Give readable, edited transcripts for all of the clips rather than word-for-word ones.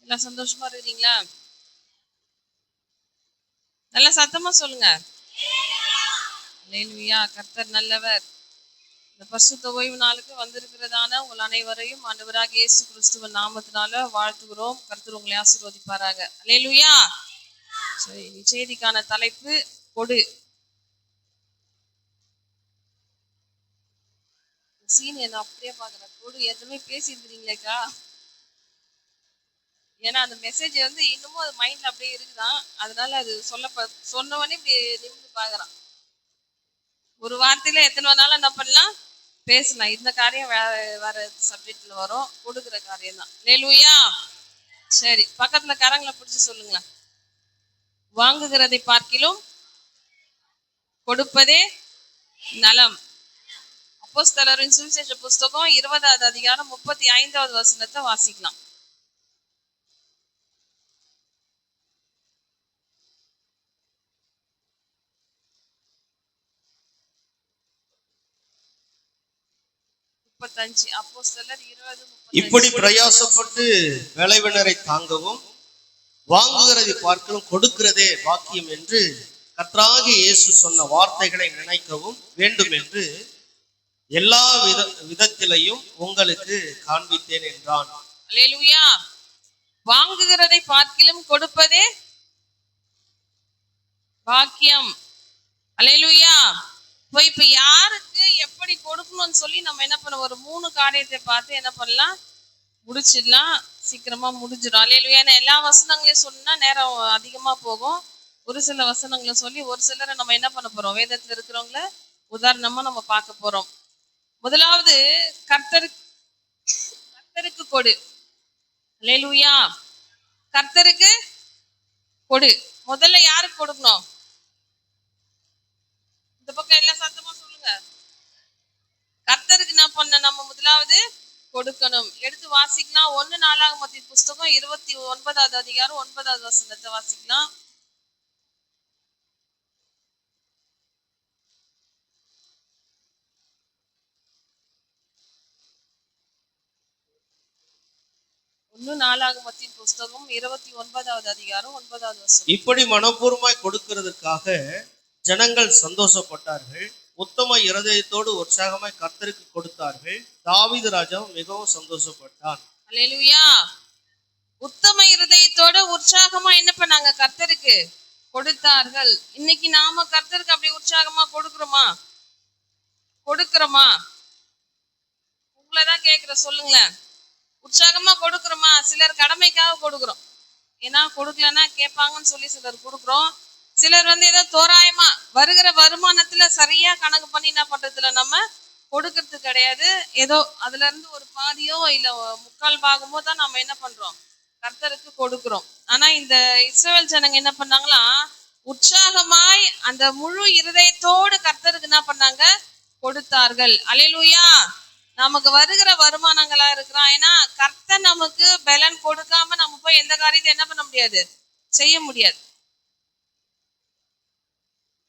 எல்லாம் சந்தோஷமா இருக்கிறீங்களா? நல்லா சத்தமா சொல்லுங்க. அல்லேலூயா. கர்த்தர் நல்லவர். இந்த பரிசுத்த ஓய்வு நாளுக்கு வந்திருக்கிறதான உங்கள் அனைவரையும் ஆண்டவராக இயேசு கிறிஸ்துவின் நாமத்தினால வாழ்த்துகிறோம். கர்த்தர் உங்களை ஆசீர்வதிப்பாராக. அல்லேலூயா. சரி, செய்திக்கான தலைப்பு கொடு. சீன் என்ன அப்படியே பாக்குறேன். கொடு எதுவுமே பேசியிருக்கிறீங்களேக்கா? ஏன்னா அந்த மெசேஜ் வந்து இன்னமும் அது மைண்ட்ல அப்படியே இருக்குதான். அதனால அது சொன்னவனே இப்படி நிமிந்து பாக்குறான். ஒரு வார்த்தையில எத்தனை நாளும் என்ன பண்ணலாம், பேசலாம். இந்த காரியம் வேற சப்ஜெக்ட்ல வரும். கொடுக்குற காரியம் தான். அல்லேலூயா. சரி, பக்கத்துல கரங்களை பிடிச்சு சொல்லுங்களேன். வாங்குகிறதை பார்க்கிலும் கொடுப்பதே நலம். அப்போஸ்தலரின் சுவிசேஷ புஸ்தகம் 20வது அதிகாரம் 35வது வசனத்தை வாசிக்கலாம். அப்போஸ்தலர் 20:35. இப்படி பிரயாசப்பட்டு விளைவினரை தாங்கவும் வாங்குகிறதை பார்க்கலும் கொடுக்கிறதே பாக்கியம் என்று கர்த்தராகிய இயேசு சொன்ன வார்த்தைகளை நினைக்கவும் வேண்டும் என்று எல்லா விதத்திலையும் உங்களுக்கு காண்பித்தேன் என்றான். அல்லேலூயா. வாங்குகிறதை பார்க்கிலும் கொடுப்பதே பாக்கியம். அல்லேலூயா. இப்ப யாருக்கு எப்படி கொடுக்கணும்னு சொல்லி நம்ம என்ன பண்ண, ஒரு 3 காரியத்தை பார்த்து என்ன பண்ணலாம், முடிச்சிடலாம். சீக்கிரமா முடிஞ்சிடும். அல்லேலூயா. எல்லா வசனங்களையும் சொன்னா நேரம் அதிகமா போகும். ஒரு சில வசனங்களை சொல்லி ஒரு சிலரை நம்ம என்ன பண்ண போறோம், வேதத்துல இருக்கிறவங்கள உதாரணமா நம்ம பார்க்க போறோம். முதலாவது கர்த்தருக்கு கொடு. அல்லேலூயா. கர்த்தருக்கு கொடு. முதல்ல யாருக்கு கொடுக்கணும்? இந்த பக்கம் எல்லாம் சத்தமா சொல்லுங்க. கர்த்தருக்கு என்ன பண்ண, நம்ம முதலாவது கொடுக்கணும். எடுத்து வாசிக்கலாம். 1 நாளாகமத்தின் புஸ்தகம் 29வது அதிகாரம் 9வது வசனத்தை வாசிக்கலாம். நாளாகமத்தின் புஸ்தகம் 29வது அதிகாரம் 9வது வசனம். இப்படி மனப்பூர்வமாய் கொடுக்கிறதுக்காக ஜனங்கள் சந்தோஷப்பட்டார்கள். உத்தம இருதயத்தோடு உற்சாகமாய் கர்த்தருக்கு கொடுத்தார்கள். தாவீது ராஜா மிகவும் சந்தோஷப்பட்டான். அல்லேலூயா. உத்தம இருதயத்தோடு உற்சாகமா என்ன பண்ணாங்க, கர்த்தருக்கு கொடுத்தார்கள். இன்னைக்கு நாம கர்த்தருக்கு அப்படி உற்சாகமா கொடுக்கிறோமா? உங்களதான் கேக்குற, சொல்லுங்களேன். உற்சாகமா கொடுக்கிறோமா? சிலர் கடமைக்காக கொடுக்குறோம். ஏன்னா கொடுக்கலன்னா கேட்பாங்கன்னு சொல்லி சிலர் கொடுக்குறோம். சிலர் வந்து ஏதோ தோராயமா வருகிற வருமானத்துல சரியா கணக்கு பண்ணி என்ன பண்றதுல நம்ம கொடுக்கறது கிடையாது. ஏதோ அதுல இருந்து ஒரு பாதியோ இல்ல 3/4 பாகமோ தான் நம்ம என்ன பண்றோம், கர்த்தருக்கு கொடுக்கிறோம். ஆனா இந்த இஸ்ரவேல் ஜனங்க என்ன பண்ணாங்களா, உற்சாகமாய் அந்த முழு இருதயத்தோடு கர்த்தருக்கு என்ன பண்ணாங்க, கொடுத்தார்கள். அல்லேலூயா. நமக்கு வருகிற வருமானங்களா இருக்கிறான். ஏன்னா கர்த்தர் நமக்கு பலன் கொடுக்காம நம்ம போய் எந்த காரியத்தை என்ன பண்ண முடியாது, செய்ய முடியாது.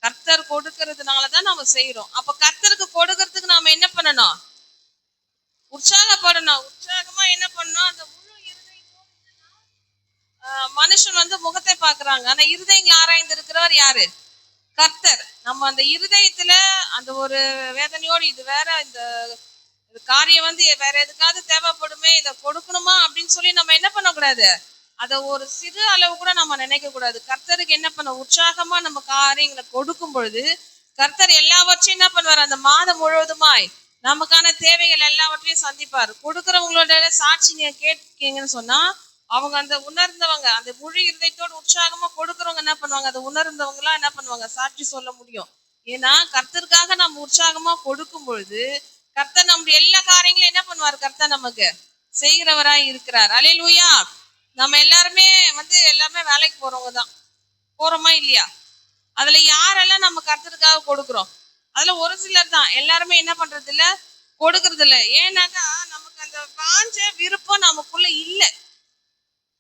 கர்த்தர் கொடுக்கறதுனாலதான் நம்ம செய்யறோம். அப்ப கர்த்தருக்கு கொடுக்கறதுக்கு நாம என்ன பண்ணணும், உற்சாகப்படணும். உற்சாகமா என்ன பண்ணணும், அந்த முழு இருதயத்தோடு. மனுஷன் வந்து முகத்தை பாக்குறாங்க, ஆனா இருதயங்களை ஆராய்ந்து இருக்கிறவர் யாரு, கர்த்தர். நம்ம அந்த இருதயத்துல அந்த ஒரு வேதனையோடு, இது வேற, இந்த காரியம் வந்து வேற எதுக்காவது தேவைப்படுமே, இதை கொடுக்கணுமா அப்படின்னு சொல்லி நம்ம என்ன பண்ணக்கூடாது, அதை ஒரு சிறு அளவு கூட நம்ம நினைக்க கூடாது. கர்த்தருக்கு என்ன பண்ண, உற்சாகமா நம்ம காரியங்களை கொடுக்கும் பொழுது கர்த்தர் எல்லாவற்றையும் என்ன பண்ணுவார், அந்த மாதம் முழுவதுமாய் நமக்கான தேவைகள் எல்லாவற்றையும் சந்திப்பார். கொடுக்கறவங்களோட சாட்சி நீங்க கேட்கீங்கன்னு சொன்னா, அவங்க அந்த உணர்ந்தவங்க, அந்த முழு இருதயத்தோடு உற்சாகமா கொடுக்கறவங்க என்ன பண்ணுவாங்க, அதை உணர்ந்தவங்க எல்லாம் என்ன பண்ணுவாங்க, சாட்சி சொல்ல முடியும். ஏன்னா கர்த்தருக்காக நம்ம உற்சாகமா கொடுக்கும் பொழுது கர்த்தர் நம்முடைய எல்லா காரியங்களும் என்ன பண்ணுவார், கர்த்தர் நமக்கு செய்கிறவராய் இருக்கிறார். அல்லேலூயா. நம்ம எல்லாருமே வந்து எல்லாமே வேலைக்கு போறவங்க தான், போறோமா இல்லையா? அதுல யாரெல்லாம் நம்ம கர்த்தருக்காக கொடுக்குறோம், அதுல ஒரு சிலர் தான். எல்லாருமே என்ன பண்றது இல்ல, கொடுக்கறது இல்ல. ஏன்னாக்கா நமக்கு அந்த பாஞ்ச விருப்பம் நமக்குள்ள இல்ல.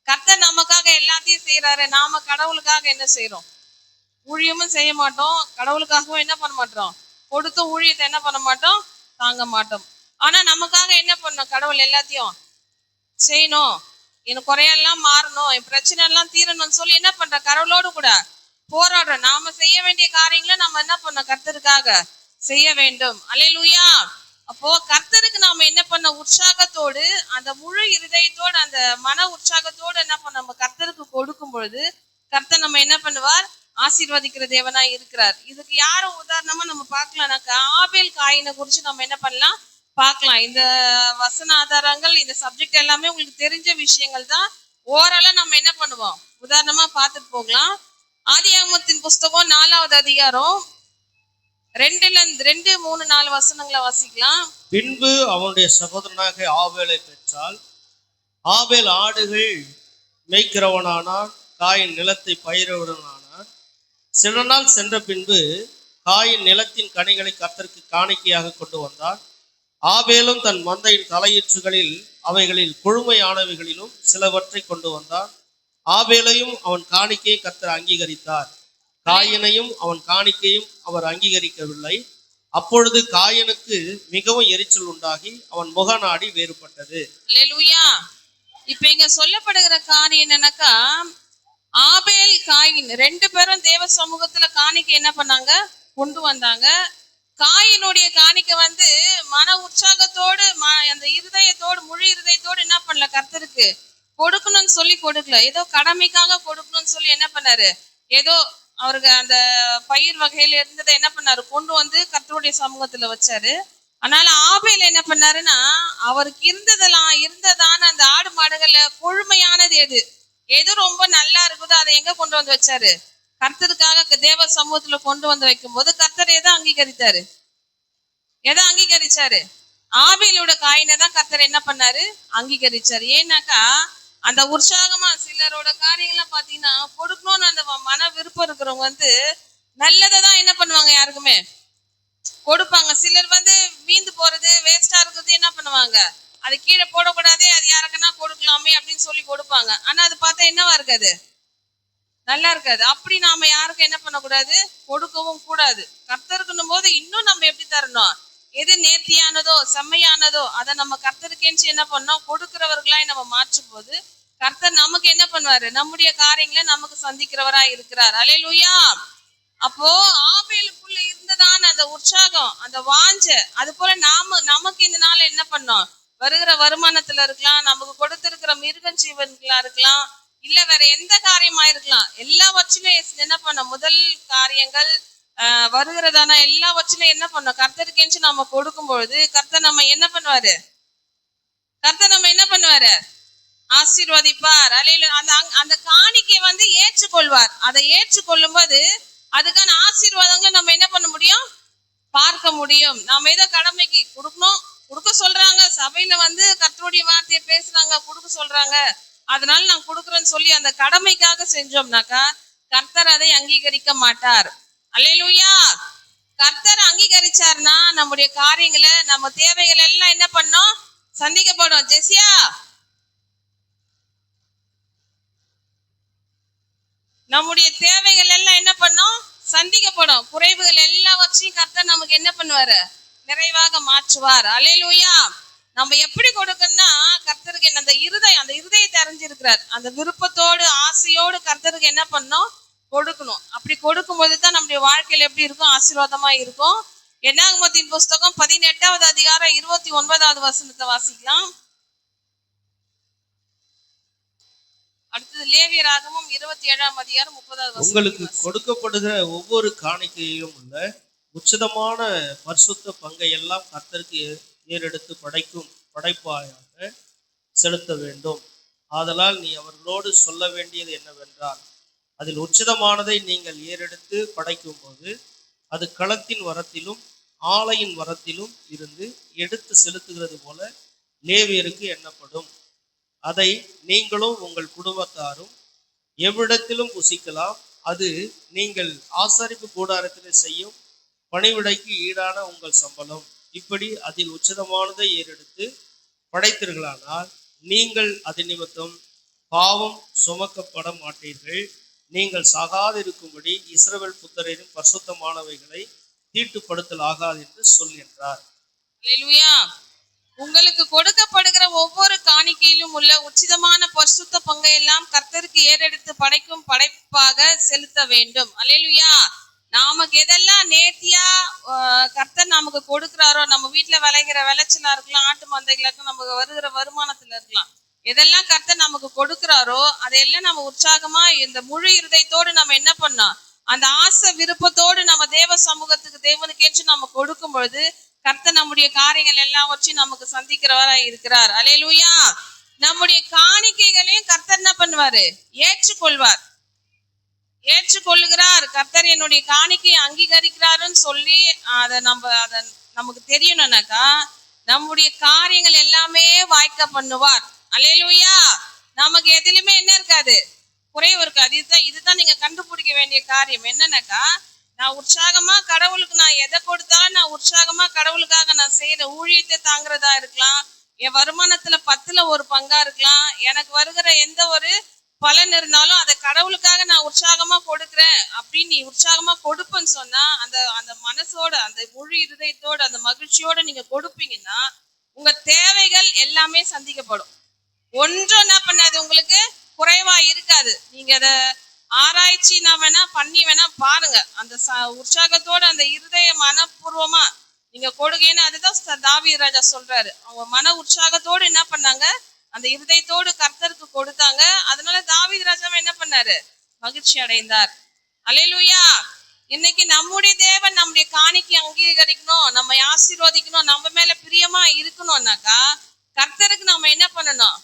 கர்த்தர் நமக்காக எல்லாத்தையும் செய்யறாரு. நாம கடவுளுக்காக என்ன செய்யறோம், ஊழியமும் செய்ய மாட்டோம். கடவுளுக்காகவும் என்ன பண்ண மாட்டோம், கொடுத்த ஊழியத்தை என்ன பண்ண மாட்டோம், தாங்க மாட்டோம். ஆனா நமக்காக என்ன பண்ணோம், கடவுள் எல்லாத்தையும் செய்யணும். என் குறையெல்லாம் மாறணும், என் பிரச்சனை எல்லாம் தீரணும்னு சொல்லி என்ன பண்ற, கடவுளோடு கூட போராடுறோம். நாம செய்ய வேண்டிய காரியங்களை நம்ம என்ன பண்ணோம், கர்த்தருக்காக செய்ய வேண்டும். அல்லேலூயா. அப்போ கர்த்தருக்கு நாம என்ன பண்ண, உற்சாகத்தோடு, அந்த முழு இருதயத்தோடு, அந்த மன உற்சாகத்தோடு என்ன பண்ண நம்ம கர்த்தருக்கு கொடுக்கும் பொழுது கர்த்தர் நம்ம என்ன பண்ணுவார், ஆசீர்வதிக்கிற தேவனா இருக்கிறார். இதுக்கு யாரும் உதாரணமா நம்ம பார்க்கலாம்னாக்கா, ஆபேல் காயினை குறிச்சு நம்ம என்ன பண்ணலாம் பார்க்கலாம். இந்த வசன ஆதாரங்கள், இந்த சப்ஜெக்ட் எல்லாமே உங்களுக்கு தெரிஞ்ச விஷயங்கள் தான். ஓரளவு நம்ம என்ன பண்ணுவோம், உதாரணமா பார்த்துட்டு போகலாம். ஆதியாகமத்தின் புஸ்தகம் 4வது அதிகாரம் 2, 3, 4 வசனங்களை வாசிக்கலாம். பின்பு அவனுடைய சகோதரனாக ஆபேலை பெற்றால், ஆபேல் ஆடுகள் மேய்க்கிறவனானான், காயின் நிலத்தை பயிரவனானான். சில நாள் சென்ற பின்பு காயின் நிலத்தின் கனிகளை கர்த்தருக்கு காணிக்கையாக கொண்டு வந்தான். ஆபேலும் தன் மந்தையின் தலையீற்றுகளில் அவைகளில் கொழுமையானவைகளிலும் சிலவற்றை கொண்டு வந்தான். ஆபேலையும் அவன் காணிக்கையை கர்த்தர் அங்கீகரித்தார், காயினையும் அவன் காணிக்கையும் அவர் அங்கீகரிக்கவில்லை. அப்பொழுது காயனுக்கு மிகவும் எரிச்சல் உண்டாகி அவன் முகநாடி வேறுபட்டது. அல்லேலூயா. இப்ப இங்க சொல்லப்படுகிற காரியம் என்னன்னாக்கா, ஆபேல் காயின் 2 பேரும் தேவ சமூகத்துல காணிக்கை என்ன பண்ணாங்க, கொண்டு வந்தாங்க. காயினுடைய காணிக்கை வந்து மன உற்சாகத்தோடு, அந்த இருதயத்தோடு, முழு இருதயத்தோடு என்ன பண்ணல, கர்த்தருக்கு கொடுக்கணும்னு சொல்லி கொடுக்கல. ஏதோ கடமைக்காக கொடுக்கணும்னு சொல்லி என்ன பண்ணாரு, ஏதோ அவருக்கு அந்த பயிர் வகையில இருந்ததை என்ன பண்ணாரு, கொண்டு வந்து கர்த்தருடைய சமூகத்துல வச்சாரு. அதனால ஆபேல் என்ன பண்ணாருன்னா, அவருக்கு இருந்ததான அந்த ஆடு மாடுகள்ல கொழுமையானது எது ரொம்ப நல்லா இருக்குதோ அதை எங்க கொண்டு வந்து வச்சாரு, கர்த்தருக்காக தேவ சமூகத்துல கொண்டு வந்து வைக்கும் போது கர்த்தர் எதை அங்கீகரித்தாரு, ஆபேலோட காயினை தான் கர்த்தர் என்ன பண்ணாரு, அங்கீகரிச்சாரு. ஏன்னாக்கா அந்த உற்சாகமா சிலரோட காரியங்கள்லாம் பாத்தீங்கன்னா, கொடுக்கணும்னு அந்த மன விருப்பம் இருக்கிறவங்க வந்து நல்லதை தான் என்ன பண்ணுவாங்க, யாருக்குமே கொடுப்பாங்க. சிலர் வந்து வீந்து போறது, வேஸ்டா இருக்கிறது என்ன பண்ணுவாங்க, அது கீழே போடக்கூடாதே, அது யாருக்குன்னா கொடுக்கலாமே அப்படின்னு சொல்லி கொடுப்பாங்க. ஆனா அது பார்த்தா என்னவா இருக்காது, நல்லா இருக்காது. அப்படி நாம யாருக்கும் என்ன பண்ணக்கூடாது, கொடுக்கவும் கூடாது. கர்த்தருக்குன்னும் போது இன்னும் நம்ம எப்படி தரணும், எது நேர்த்தியானதோ செம்மையானதோ அதை நம்ம கர்த்தருக்கேன்னு என்ன பண்ணோம், கொடுக்கிறவர்களாய் நம்ம மாற்றும் போது கர்த்தர் நமக்கு என்ன பண்ணுவாரு, நம்முடைய காரியங்களை நமக்கு சந்திக்கிறவரா இருக்கிறார். அல்லேலூயா. அப்போ ஆபேலுக்குள்ள இருந்ததான அந்த உற்சாகம், அந்த வாஞ்ச, அது போல நமக்கு இந்த நாள் என்ன பண்ணோம், வருகிற வருமானத்துல இருக்கலாம், நமக்கு கொடுத்திருக்கிற மிருக ஜீவன்களா இருக்கலாம், இல்ல வேற எந்த காரியமா இருக்கலாம், எல்லாவற்றிலும் என்ன பண்ண, முதல் காரியங்கள் வருகிறதான எல்லாவற்றிலும் என்ன பண்ணோம், கர்த்தருக்கேன்னு நம்ம கொடுக்கும் பொழுது கர்த்தர் நம்ம என்ன பண்ணுவாரு, ஆசீர்வதிப்பார். அந்த காணிக்கை வந்து ஏற்றுக்கொள்வார். அதை ஏற்றுக்கொள்ளும் போது அதுக்கான ஆசீர்வாதங்களை நம்ம என்ன பண்ண முடியும், பார்க்க முடியும். நாம ஏதோ கடமைக்கு கொடுக்க சொல்றாங்க, சபையில வந்து கர்த்தருடைய வார்த்தையை பேசுறாங்க, கொடுக்க சொல்றாங்க, அதனால நான் கொடுக்குறேன்னு சொல்லி அந்த கடமைக்காக செஞ்சோம்னாக்கா கர்த்தர் அதை அங்கீகரிக்க மாட்டார். அல்லேலூயா. கர்த்தர் அங்கீகரிச்சார்னா நம்முடைய காரியங்களை, நம்ம தேவைகள் எல்லாம் என்ன பண்ணோம், சந்திக்கப்படும். ஜெசியா, நம்முடைய தேவைகள் எல்லாம் என்ன பண்ணோம், சந்திக்கப்படும். குறைவுகள் எல்லாவற்றையும் கர்த்தர் நமக்கு என்ன பண்ணுவாரு, நிறைவாக மாற்றுவார். அல்லேலூயா. நம்ம எப்படி கொடுக்கணும்னா, கர்த்தருக்கு அந்த இருதயத்தை அறிஞ்சிருக்கிறார். அந்த விருப்பத்தோடு ஆசையோடு கர்த்தருக்கு என்ன பண்ணோம், கொடுக்கணும். அப்படி கொடுக்கும்போது தான் நம்முடைய வாழ்க்கையில எப்படி இருக்கும், ஆசீர்வாதமா இருக்கும். என்னாகமத்தின் புஸ்தகம் 18வது அதிகாரம் 29வது வசனத்தை வாசிக்கலாம். அடுத்தது லேவியராகமம் 27ஆம் அதிகாரம் 30வது வசனம். உங்களுக்கு கொடுக்கப்படுகிற ஒவ்வொரு காணிக்கையிலும் உள்ள உச்சிதமான பரிசுத்த பங்கை எல்லாம் கர்த்தருக்கு ஏறெடுத்து படைப்பாயாக செலுத்த வேண்டும். ஆதலால் நீ அவர்களோடு சொல்ல வேண்டியது என்னவென்றால், அதில் உச்சிதமானதை நீங்கள் ஏறெடுத்து படைக்கும் போது அது களத்தின் வரத்திலும் ஆலையின் வரத்திலும் இருந்து எடுத்து செலுத்துகிறது போல லேவியருக்கு எண்ணப்படும். அதை நீங்களும் உங்கள் குடும்பத்தாரும் எவ்விடத்திலும் புசிக்கலாம். அது நீங்கள் ஆசாரிப்பு கூடாரத்தில் செய்யும் பணிவிடைக்கு ஈடான உங்கள் சம்பளம். இப்படி அதில் உச்சிதமானதை ஏறெடுத்து படைத்தீர்களானால் நீங்கள் அது நிமித்தம் பாவம் சுமக்கப்பட மாட்டீர்கள். நீங்கள் சாகாதிருக்கும்படி இஸ்ரவேல் புத்திரரின் பரிசுத்தமானவைகளை தீட்டுப்படுத்தல் ஆகாது என்று சொல் என்றார். அல்லேலூயா. உங்களுக்கு கொடுக்கப்படுகிற ஒவ்வொரு காணிக்கையிலும் உள்ள உச்சிதமான பரிசுத்த பங்கை எல்லாம் கர்த்தருக்கு ஏறெடுத்து படைக்கும் படைப்பாக செலுத்த வேண்டும். அல்லேலூயா. நமக்கு எதெல்லாம் நேர்த்தியா கர்த்தர் நமக்கு கொடுக்குறாரோ, நம்ம வீட்டுல விளைகிற விளைச்சலா இருக்கலாம், ஆட்டு மந்தைகளா இருக்கலாம், நமக்கு வருகிற வருமானத்துல இருக்கலாம், எதெல்லாம் கர்த்தர் நமக்கு கொடுக்குறாரோ அதையெல்லாம் நம்ம உற்சாகமா இந்த முழு இருதயத்தோடு நம்ம என்ன பண்ணோம், அந்த ஆசை விருப்பத்தோடு நம்ம தேவ சமூகத்துக்கு தேவனுக்கேற்று நம்ம கொடுக்கும் பொழுது கர்த்தர் நம்முடைய காரியங்கள் எல்லாம் வச்சு நமக்கு சந்திக்கிறவரா இருக்கிறார். அல்லேலூயா. நம்முடைய காணிக்கைகளையும் கர்த்தர் என்ன பண்ணுவாரு, ஏற்றுக்கொள்வார், ஏற்றுக்கொள்ளுகிறார். கர்த்தர் என்னுடைய காணிக்கையை அங்கீகரிக்கிறாருன்னு சொல்லி அதை நமக்கு தெரியணும்னாக்கா நம்முடைய காரியங்கள் எல்லாமே வாய்க்க பண்ணுவார். அல்லேலூயா. நமக்கு எதிலுமே என்ன இருக்காது, குறைவு இருக்காது. இதுதான் நீங்க கண்டுபிடிக்க வேண்டிய காரியம். என்னன்னாக்கா, நான் உற்சாகமா கடவுளுக்கு நான் எதை கொடுத்தாலும் நான் உற்சாகமா கடவுளுக்காக நான் செய்யற ஊழியத்தை தாங்கிறதா இருக்கலாம், என் வருமானத்துல 10ல் 1 பங்கா இருக்கலாம், எனக்கு வருகிற எந்த ஒரு பலன் இருந்தாலும் அதை கடவுளுக்காக நான் உற்சாகமா கொடுக்குறேன் அப்படின்னு நீ உற்சாகமா கொடுப்பேன்னு சொன்னா அந்த மனசோட அந்த முழு இருதயத்தோட அந்த மகிழ்ச்சியோட நீங்க கொடுப்பீங்கன்னா உங்க தேவைகள் எல்லாமே சந்திக்கப்படும். ஒன்றும் என்ன பண்ணாது, உங்களுக்கு குறைவா இருக்காது. நீங்க அதை ஆராய்ச்சி நான் வேணா பண்ணி வேணா பாருங்க. அந்த உற்சாகத்தோட அந்த இருதய மனப்பூர்வமா நீங்க கொடுங்கன்னு அதுதான் தாவீது ராஜா சொல்றாரு. அவங்க மன உற்சாகத்தோடு என்ன பண்ணாங்க, அந்த இருதயத்தோடு கர்த்தருக்கு கொடுத்தாங்க. அதனால தாவீது ராஜாவை என்ன பண்ணாரு, மகிழ்ச்சி அடைந்தார். அல்லேலூயா. இன்னைக்கு நம்முடைய தேவன் நம்முடைய காணிக்கை அங்கீகரிக்கணும், நம்ம ஆசீர்வதிக்கணும், நம்ம மேல பிரியமா இருக்கணும்னாக்கா கர்த்தருக்கு நம்ம என்ன பண்ணணும்,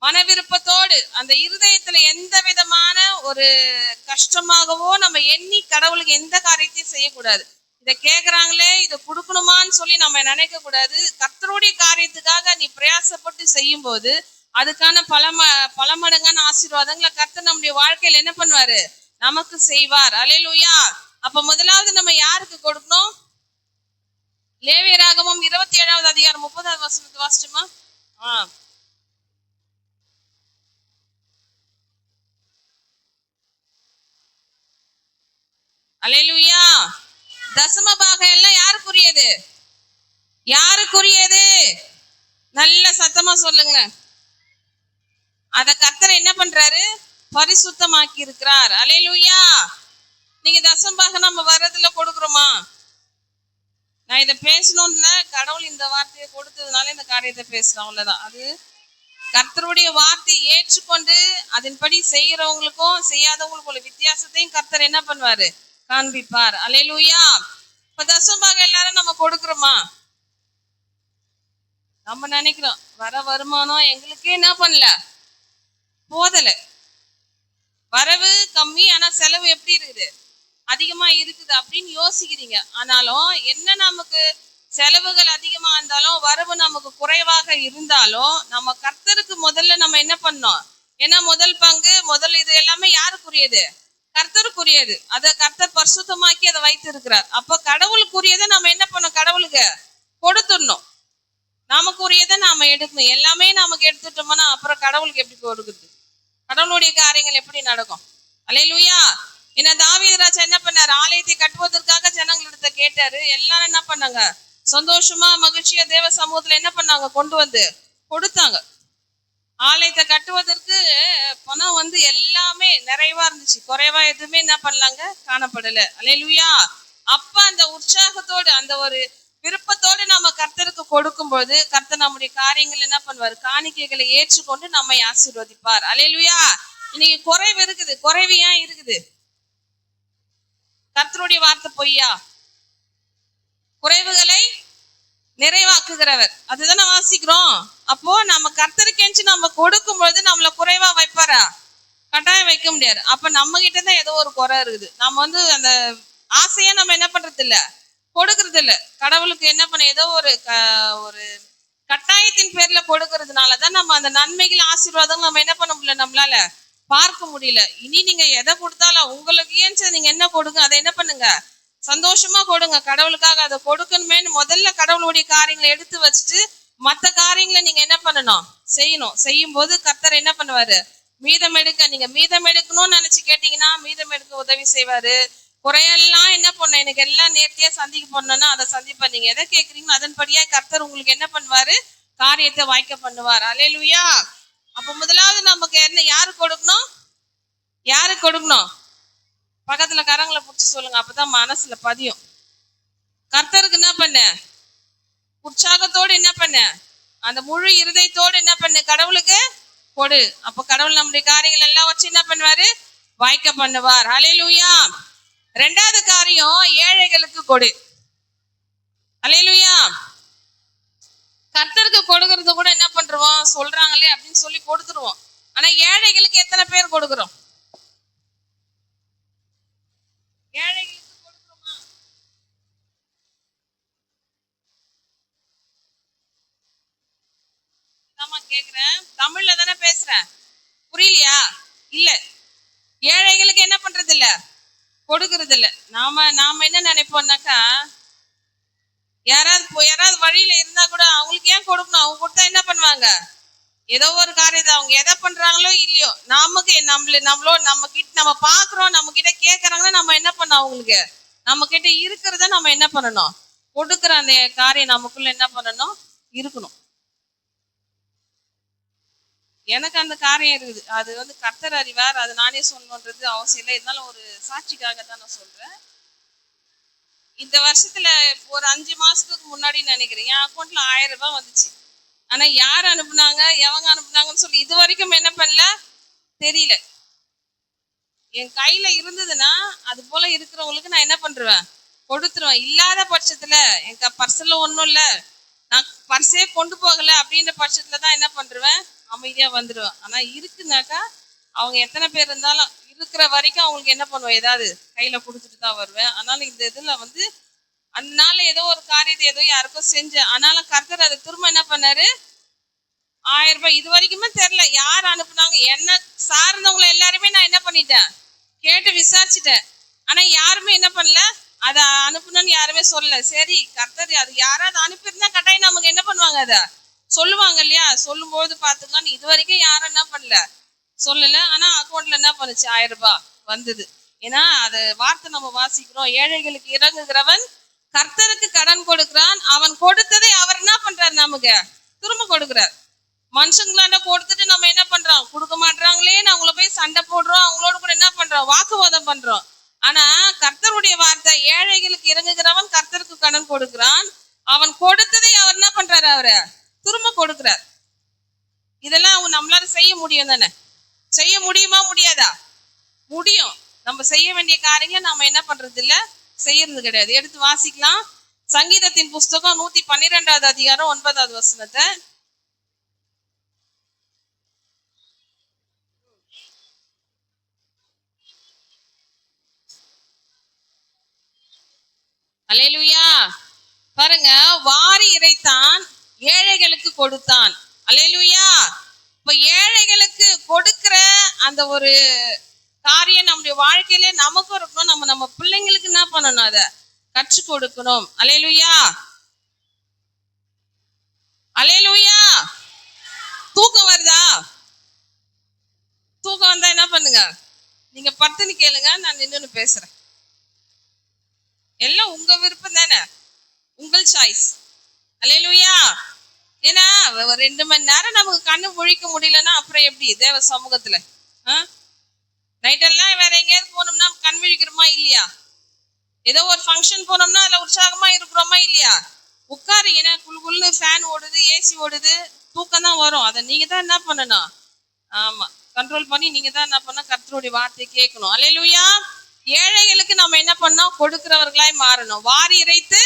மன விருப்பத்தோடு அந்த இருதயத்துல எந்த விதமான ஒரு கஷ்டமாகவோ நம்ம எண்ணி கடவுளுக்கு எந்த காரியத்தையும் செய்யக்கூடாது. இதை கேட்கறாங்களே இதை கொடுக்கணுமான்னு சொல்லி நம்ம நினைக்க கூடாது. கர்த்தருடைய காரியத்துக்காக நீ பிரயாசப்பட்டு செய்யும் போது அதுக்கான பல மடங்கான ஆசீர்வாதங்களை கர்த்தர் நம்முடைய வாழ்க்கையில என்ன பண்ணுவாரு, நமக்கு செய்வார். அல்லேலூயா. அப்ப முதலாவது நம்ம யாருக்கு கொடுக்கணும், லேவியராகமம் 27வது அதிகாரம் 30வது வசனத்தை வாசிச்சுமா. அல்லேலூயா. தசம பாகம் எல்லாம் யாருக்குரியது, யாருக்குரியது, நல்ல சத்தமா சொல்லுங்க. அத கர்த்தர் என்ன பண்றாரு, பரிசுத்தமாக்கி இருக்கிறார். அல்லேலூயா. நீங்க தசம பாகம் நம்ம வரதுல கொடுக்குறோமா? நான் இதை பேசணும்னு கடவுள் இந்த வார்த்தையை கொடுத்ததுனால இந்த காரியத்தை பேசுறேன், அவ்வளவுதான். அது கர்த்தருடைய வார்த்தையை ஏற்றுக்கொண்டு அதன்படி செய்யறவங்களுக்கும் செய்யாதவங்களுக்கும் உள்ள வித்தியாசத்தையும் கர்த்தர் என்ன பண்ணுவாரு, காண்பிப்பார். அல்லேலூயா. இப்ப தசமபாக எல்லாரும் நம்ம கொடுக்கிறோமா? நம்ம நினைக்கிறோம் வர வருமானம் எங்களுக்கே என்ன பண்ணல, போதல, வரவு கம்மி ஆனா செலவு எப்படி இருக்குது, அதிகமா இருக்குது அப்படின்னு யோசிக்கிறீங்க. ஆனாலும் என்ன, நமக்கு செலவுகள் அதிகமா இருந்தாலும் வரவு நமக்கு குறைவாக இருந்தாலும் நம்ம கர்த்தருக்கு முதல்ல நம்ம என்ன பண்ணோம், ஏன்னா முதல் பங்கு முதல் இது எல்லாமே யாருக்குரியது, கர்த்தருக்குரியது. அதை கர்த்தர் பரிசுத்தமாக்கி அதை வைத்து இருக்கிறார். அப்ப கடவுளுக்குரியதை நம்ம என்ன பண்ணோம், கடவுளுக்கு கொடுத்துடணும். நமக்குரியதை நாம எடுக்கணும். எல்லாமே நமக்கு எடுத்துட்டோம்னா அப்புறம் கடவுளுக்கு எப்படி கொடுக்குது, கடவுளுடைய காரியங்கள் எப்படி நடக்கும்? அல்லேலூயா. ஏன்னா தாவீது ராஜா என்ன பண்ணாரு, ஆலயத்தை கட்டுவதற்காக ஜனங்களிடத்தை கேட்டாரு. எல்லாரும் என்ன பண்ணாங்க, சந்தோஷமா மகிழ்ச்சியா தேவ சமூகத்துல என்ன பண்ணாங்க, கொண்டு வந்து கொடுத்தாங்க. ஆலயத்தை கட்டுவதற்கு பணம் எல்லாமே நிறைவா இருந்துச்சு, குறைவா எதுவுமே என்ன பண்ணலாங்க, காணப்படல. அல்லேலூயா. அப்ப அந்த உற்சாகத்தோடு அந்த ஒரு விருப்பத்தோடு நம்ம கர்த்தருக்கு கொடுக்கும்போது கர்த்தர் நம்முடைய காரியங்கள் என்ன பண்ணுவார், காணிக்கைகளை ஏற்றுக்கொண்டு நம்மை ஆசீர்வதிப்பார். அல்லேலூயா. இன்னைக்கு குறைவு இருக்குது, குறைவு ஏன் இருக்குது, கர்த்தருடைய வார்த்தை பொய்யா? குறைவுகளை நிறைவாக்குகிறவர், அதுதானே வாசிக்கிறோம். அப்போ நம்ம கர்த்தருக்கென்று நம்ம கொடுக்கும் பொழுது நம்மள குறைவா வைப்பாரா? கட்டாயம் வைக்க முடியாது. அப்ப நம்ம கிட்டதான் ஏதோ ஒரு குறை இருக்குது. நம்ம அந்த ஆசையா நம்ம என்ன பண்றது இல்ல, கொடுக்கறது இல்ல. கடவுளுக்கு என்ன பண்ண, ஏதோ ஒரு கட்டாயத்தின் பேர்ல கொடுக்கறதுனாலதான் நம்ம அந்த நன்மைகள் ஆசீர்வாதம் நம்ம என்ன பண்ண முடியல, நம்மளால பார்க்க முடியல. இனி நீங்க எதை கொடுத்தாலும் உங்களுக்கு ஏன் நீங்க என்ன கொடுங்க, அதை என்ன பண்ணுங்க, சந்தோஷமா கொடுங்க. கடவுளுக்காக அதை கொடுக்கணுமேன்னு முதல்ல கடவுளுடைய காரியங்களை எடுத்து வச்சுட்டு மற்ற காரியங்களை நீங்க என்ன பண்ணணும், செய்யணும். செய்யும் போது கர்த்தர் என்ன பண்ணுவாரு, மீதம் எடுக்க, நீங்க மீதம் எடுக்கணும்னு நினைச்சு கேட்டீங்கன்னா மீதம் எடுக்க உதவி செய்வாரு. குறையெல்லாம் என்ன பண்ண, எனக்கு எல்லாம் நேர்த்தியா சந்திக்க பண்ணணும்னா அதை சந்திப்பா. நீங்க எதை கேட்குறீங்களோ அதன்படியா கர்த்தர் உங்களுக்கு என்ன பண்ணுவாரு, காரியத்தை வாய்க்க பண்ணுவார். அல்லேலூயா. அப்ப முதலாவது நமக்கு என்ன, யாரு கொடுக்கணும், யாரு கொடுக்கணும்? பக்கத்துல கரங்களை பிடிச்சி சொல்லுங்க, அப்பதான் மனசுல பதியும். கர்த்தருக்கு என்ன பண்ண, உற்சாகத்தோடு என்ன பண்ண, அந்த முழு இருதயத்தோடு என்ன பண்ணு, கடவுளுக்கு கொடு. அப்ப கடவுள் நம்முடைய காரியங்கள் எல்லாம் வச்சு என்ன பண்ணுவாரு, வாய்க்க பண்ணுவார். அல்லேலூயா. ரெண்டாவது காரியம், ஏழைகளுக்கு கொடு. அல்லேலூயா. கர்த்தருக்கு கொடுக்கறது கூட என்ன பண்றோம், சொல்றாங்களே அப்படின்னு சொல்லி கொடுத்துருவோம். ஆனா ஏழைகளுக்கு எத்தனை பேர் கொடுக்குறோம்? ஏழைகளுக்கு கொடுக்குறோமா? கேக்குறேன், தமிழ்ல தானே பேசுறேன், புரியலையா? இல்ல, ஏழைகளுக்கு என்ன பண்றது இல்ல, கொடுக்கறது இல்ல. நாம என்ன நினைப்போம்னாக்கா, யாராவது வழியில இருந்தா கூட அவங்களுக்கு ஏன் கொடுக்கணும், அவங்க கொடுத்தா என்ன பண்ணுவாங்க, ஏதோ ஒரு காரியத்தை அவங்க எதை பண்றாங்களோ இல்லையோ, நமக்கு நம்ம கிட்ட நம்ம பாக்குறோம், நம்ம கிட்ட கேக்குறாங்கன்னா நம்ம என்ன பண்ணோம், அவங்களுக்கு நம்ம கிட்ட இருக்கிறத நம்ம என்ன பண்ணணும், கொடுக்குற அந்த காரியம் நமக்குள்ள என்ன பண்ணணும், இருக்கணும். எனக்கு அந்த காரியம் இருக்குது, அது கர்த்தர் அறிவார், அது நானே சொல்லணுன்றது அவசியம் இல்லை. இருந்தாலும் ஒரு சாட்சிக்காக தான் நான் சொல்றேன். இந்த வருஷத்துல ஒரு 5 மாசத்துக்கு முன்னாடி நினைக்கிறேன், என் அக்கௌண்ட்ல 1000 ரூபாய் வந்துச்சு. ஆனா யார் அனுப்புனாங்க, எவங்க அனுப்புனாங்கன்னு சொல்லி இது வரைக்கும் என்ன பண்ணல தெரியல. என் கையில இருந்ததுன்னா அது போல இருக்கிறவங்களுக்கு நான் என்ன பண்றேன், கொடுத்துருவேன். இல்லாத பட்சத்துல என் பர்ஸ்ல ஒன்றும் இல்லை, நான் பர்ஸே கொண்டு போகல அப்படின்ற பட்சத்துல தான் என்ன பண்றேன், அமைதியா வந்துடுவேன். ஆனா இருக்குனாக்கா அவங்க எத்தனை பேர் இருந்தாலும் இருக்கிற வரைக்கும் அவங்களுக்கு என்ன பண்ணுவேன், ஏதாவது கையில கொடுத்துட்டு தான் வருவேன். ஆனாலும் இந்த இதுல அதனால ஏதோ ஒரு காரியத்தை ஏதோ யாருக்கும் செஞ்சேன். ஆனாலும் கர்த்தர் அதை திரும்ப என்ன பண்ணாரு, 1000 ரூபாய் இது வரைக்குமே தெரியல யார் அனுப்புனாங்க. என்ன சார்ந்தவங்களை எல்லாருமே நான் என்ன பண்ணிட்டேன், கேட்டு விசாரிச்சுட்டேன். ஆனா யாருமே என்ன பண்ணல, அதை அனுப்பணும்னு யாருமே சொல்லல. சரி, கர்த்தர் அது யாராவது அனுப்பியிருந்தா கட்டாயம் நமக்கு என்ன பண்ணுவாங்க, அதை சொல்லுவாங்க இல்லையா? சொல்லும் போது பாத்துக்கலாம். இது வரைக்கும் யாரும் என்ன பண்ணல, சொல்லல. ஆனா அக்கௌண்ட்ல என்ன பண்ணுச்சு, 1000 ரூபாய் வந்தது. ஏன்னா அது வார்த்தை நம்ம வாசிக்கிறோம், ஏழைகளுக்கு இறங்குகிறவன் கர்த்தருக்கு கடன் கொடுக்கிறான், அவன் கொடுத்ததை அவர் என்ன பண்றாரு, நமக்கு திரும்ப கொடுக்கிறார். மனுஷங்களாண்ட கொடுத்துட்டு நம்ம என்ன பண்றோம், கொடுக்க மாட்டாங்களேன்னு அவங்கள போய் சண்டை போடுறோம், அவங்களோட கூட என்ன பண்றோம், வாக்குவாதம் பண்றோம். ஆனா கர்த்தருடைய வார்த்தை, ஏழைகளுக்கு இறங்குகிறவன் கர்த்தருக்கு கடன் கொடுக்கிறான், அவன் கொடுத்ததை அவர் என்ன பண்றாரு, அவரை திரும்ப கொடுக்கிறார். இதெல்லாம் நம்மளால செய்ய முடியும் தானே? செய்ய முடியுமா, முடியாதா? முடியும். நம்ம செய்ய வேண்டிய காரியங்கள் நாம என்ன பண்றது இல்ல, செய்யறது கிடையாது. எடுத்து வாசிக்கலாம், சங்கீதத்தின் புஸ்தகம் 112வது அதிகாரம் 9வது வசனத்தை. அல்லேலூயா. பாருங்க, வாரி இறைத்தான், ஏழைகளுக்கு கொடுத்தான். அல்லேலூயா. இப்ப ஏழைகளுக்கு கொடுக்கிற அந்த ஒரு காரியம் நம்முடைய வாழ்க்கையில நமக்கும் இருக்கணும். நம்ம பிள்ளைங்களுக்கு என்ன பண்ணணும், அதை கற்றுக் கொடுக்கணும். அல்லேலூயா. அல்லேலூயா. தூக்கம் வருதா? தூக்கம் வந்தா என்ன பண்ணுங்க, நீங்க படுத்துன்னு கேளுங்க, நான் நின்று பேசுறேன். எல்லாம் உங்க விருப்பம் தானே, உங்கள் சாய்ஸ். அல்லேலூயா. ஏன்னா 2 மணி நேரம் நமக்கு கண்ணு முழிக்க முடியலன்னா அப்புறம் எப்படி தேவ சமூகத்துல? நைட்டெல்லாம் வேற எங்கேயாவது போனோம்னா கண் விழிக்கிறோமா இல்லையா? ஏதோ ஒரு ஃபங்க்ஷன் போனோம்னா அதுல உற்சாகமா இருக்கிறோமா இல்லையா? உட்காரு, ஏன்னா குழுன்னு ஃபேன் ஓடுது, ஏசி ஓடுது, தூக்கம் தான் வரும். அதை நீங்க தான் என்ன பண்ணணும், ஆமா, கண்ட்ரோல் பண்ணி நீங்க தான் என்ன பண்ண, கர்த்தருடைய வார்த்தையை கேட்கணும். அல்லேலூயா. ஏழைகளுக்கு நம்ம என்ன பண்ணோம், கொடுக்கிறவர்களாய் மாறணும். வாரி இறைத்து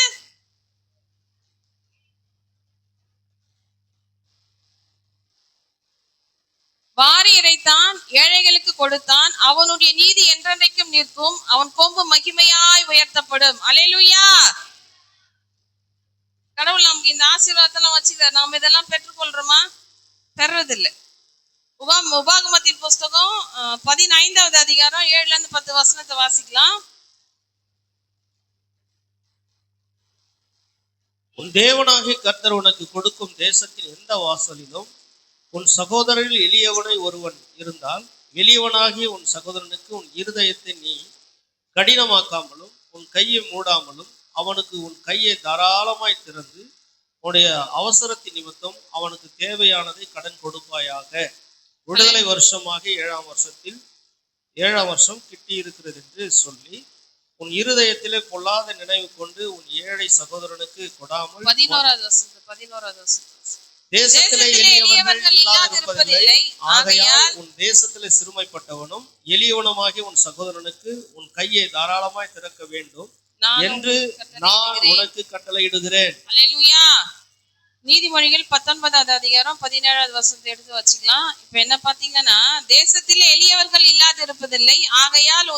வாரி இறைத்தான், ஏழைகளுக்கு கொடுத்தான், அவனுடைய நீதி என்றென்றைக்கும் நிற்கும், அவன் கொம்பு மகிமையாய் உயர்த்தப்படும். அல்லேலூயா. கடவுள் நமக்கு இந்த ஆசீர்வாதத்தெல்லாம் வச்சுக்கிறார். நாம இதெல்லாம் பெற்றுக்கொள்றோமா? பெறதில்லை. உபாகமத்தின் புஸ்தகம் 15வது அதிகாரம் 7ல இருந்து 10 வசனத்தை வாசிக்கலாம். உன் தேவனாகிய கர்த்தர் உனக்கு கொடுக்கும் தேசத்தின் எந்த வாசலிலும் உன் சகோதரரில் எளியவனை ஒருவன் இருந்தால், எளியவனாகிய உன் சகோதரனுக்கு உன் இருதயத்தை நீ கடினமாக்காமலும் உன் கையை மூடாமலும் அவனுக்கு உன் கையை தாராளமாய் திறந்து உன்னுடைய அவசரத்தின் நிமித்தம் அவனுக்கு தேவையானதை கடன் கொடுப்பாயாக. விடுதலை வருஷமாக 7ஆம் வருஷம் கிட்டி இருக்கிறது என்று சொல்லி உன் இருதயத்திலே பொல்லாத நினைவு கொண்டு உன் ஏழை சகோதரனுக்கு கொடாமல் 11வது வசனம். தேசத்திலே எளியவர்கள் இல்லாதிருப்பதில்லை, ஆகையால் உன் தேசத்திலே சிறுமைப்பட்டவனும் எளியவனுமாகி உன் சகோதரனுக்கு உன் கையை தாராளமாய் திறக்க வேண்டும் என்று நான் உனக்கு கட்டளையிடுகிறேன். அல்லேலூயா. நீதிமொழிகள் 19வது அதிகாரம் 17வது வசனத்தை எடுத்து வச்சுக்கலாம். இப்ப என்ன பாத்தீங்கன்னா, தேசத்திலே எளியவர்கள் இல்லாதிருப்பதில்லை, ஆகையால்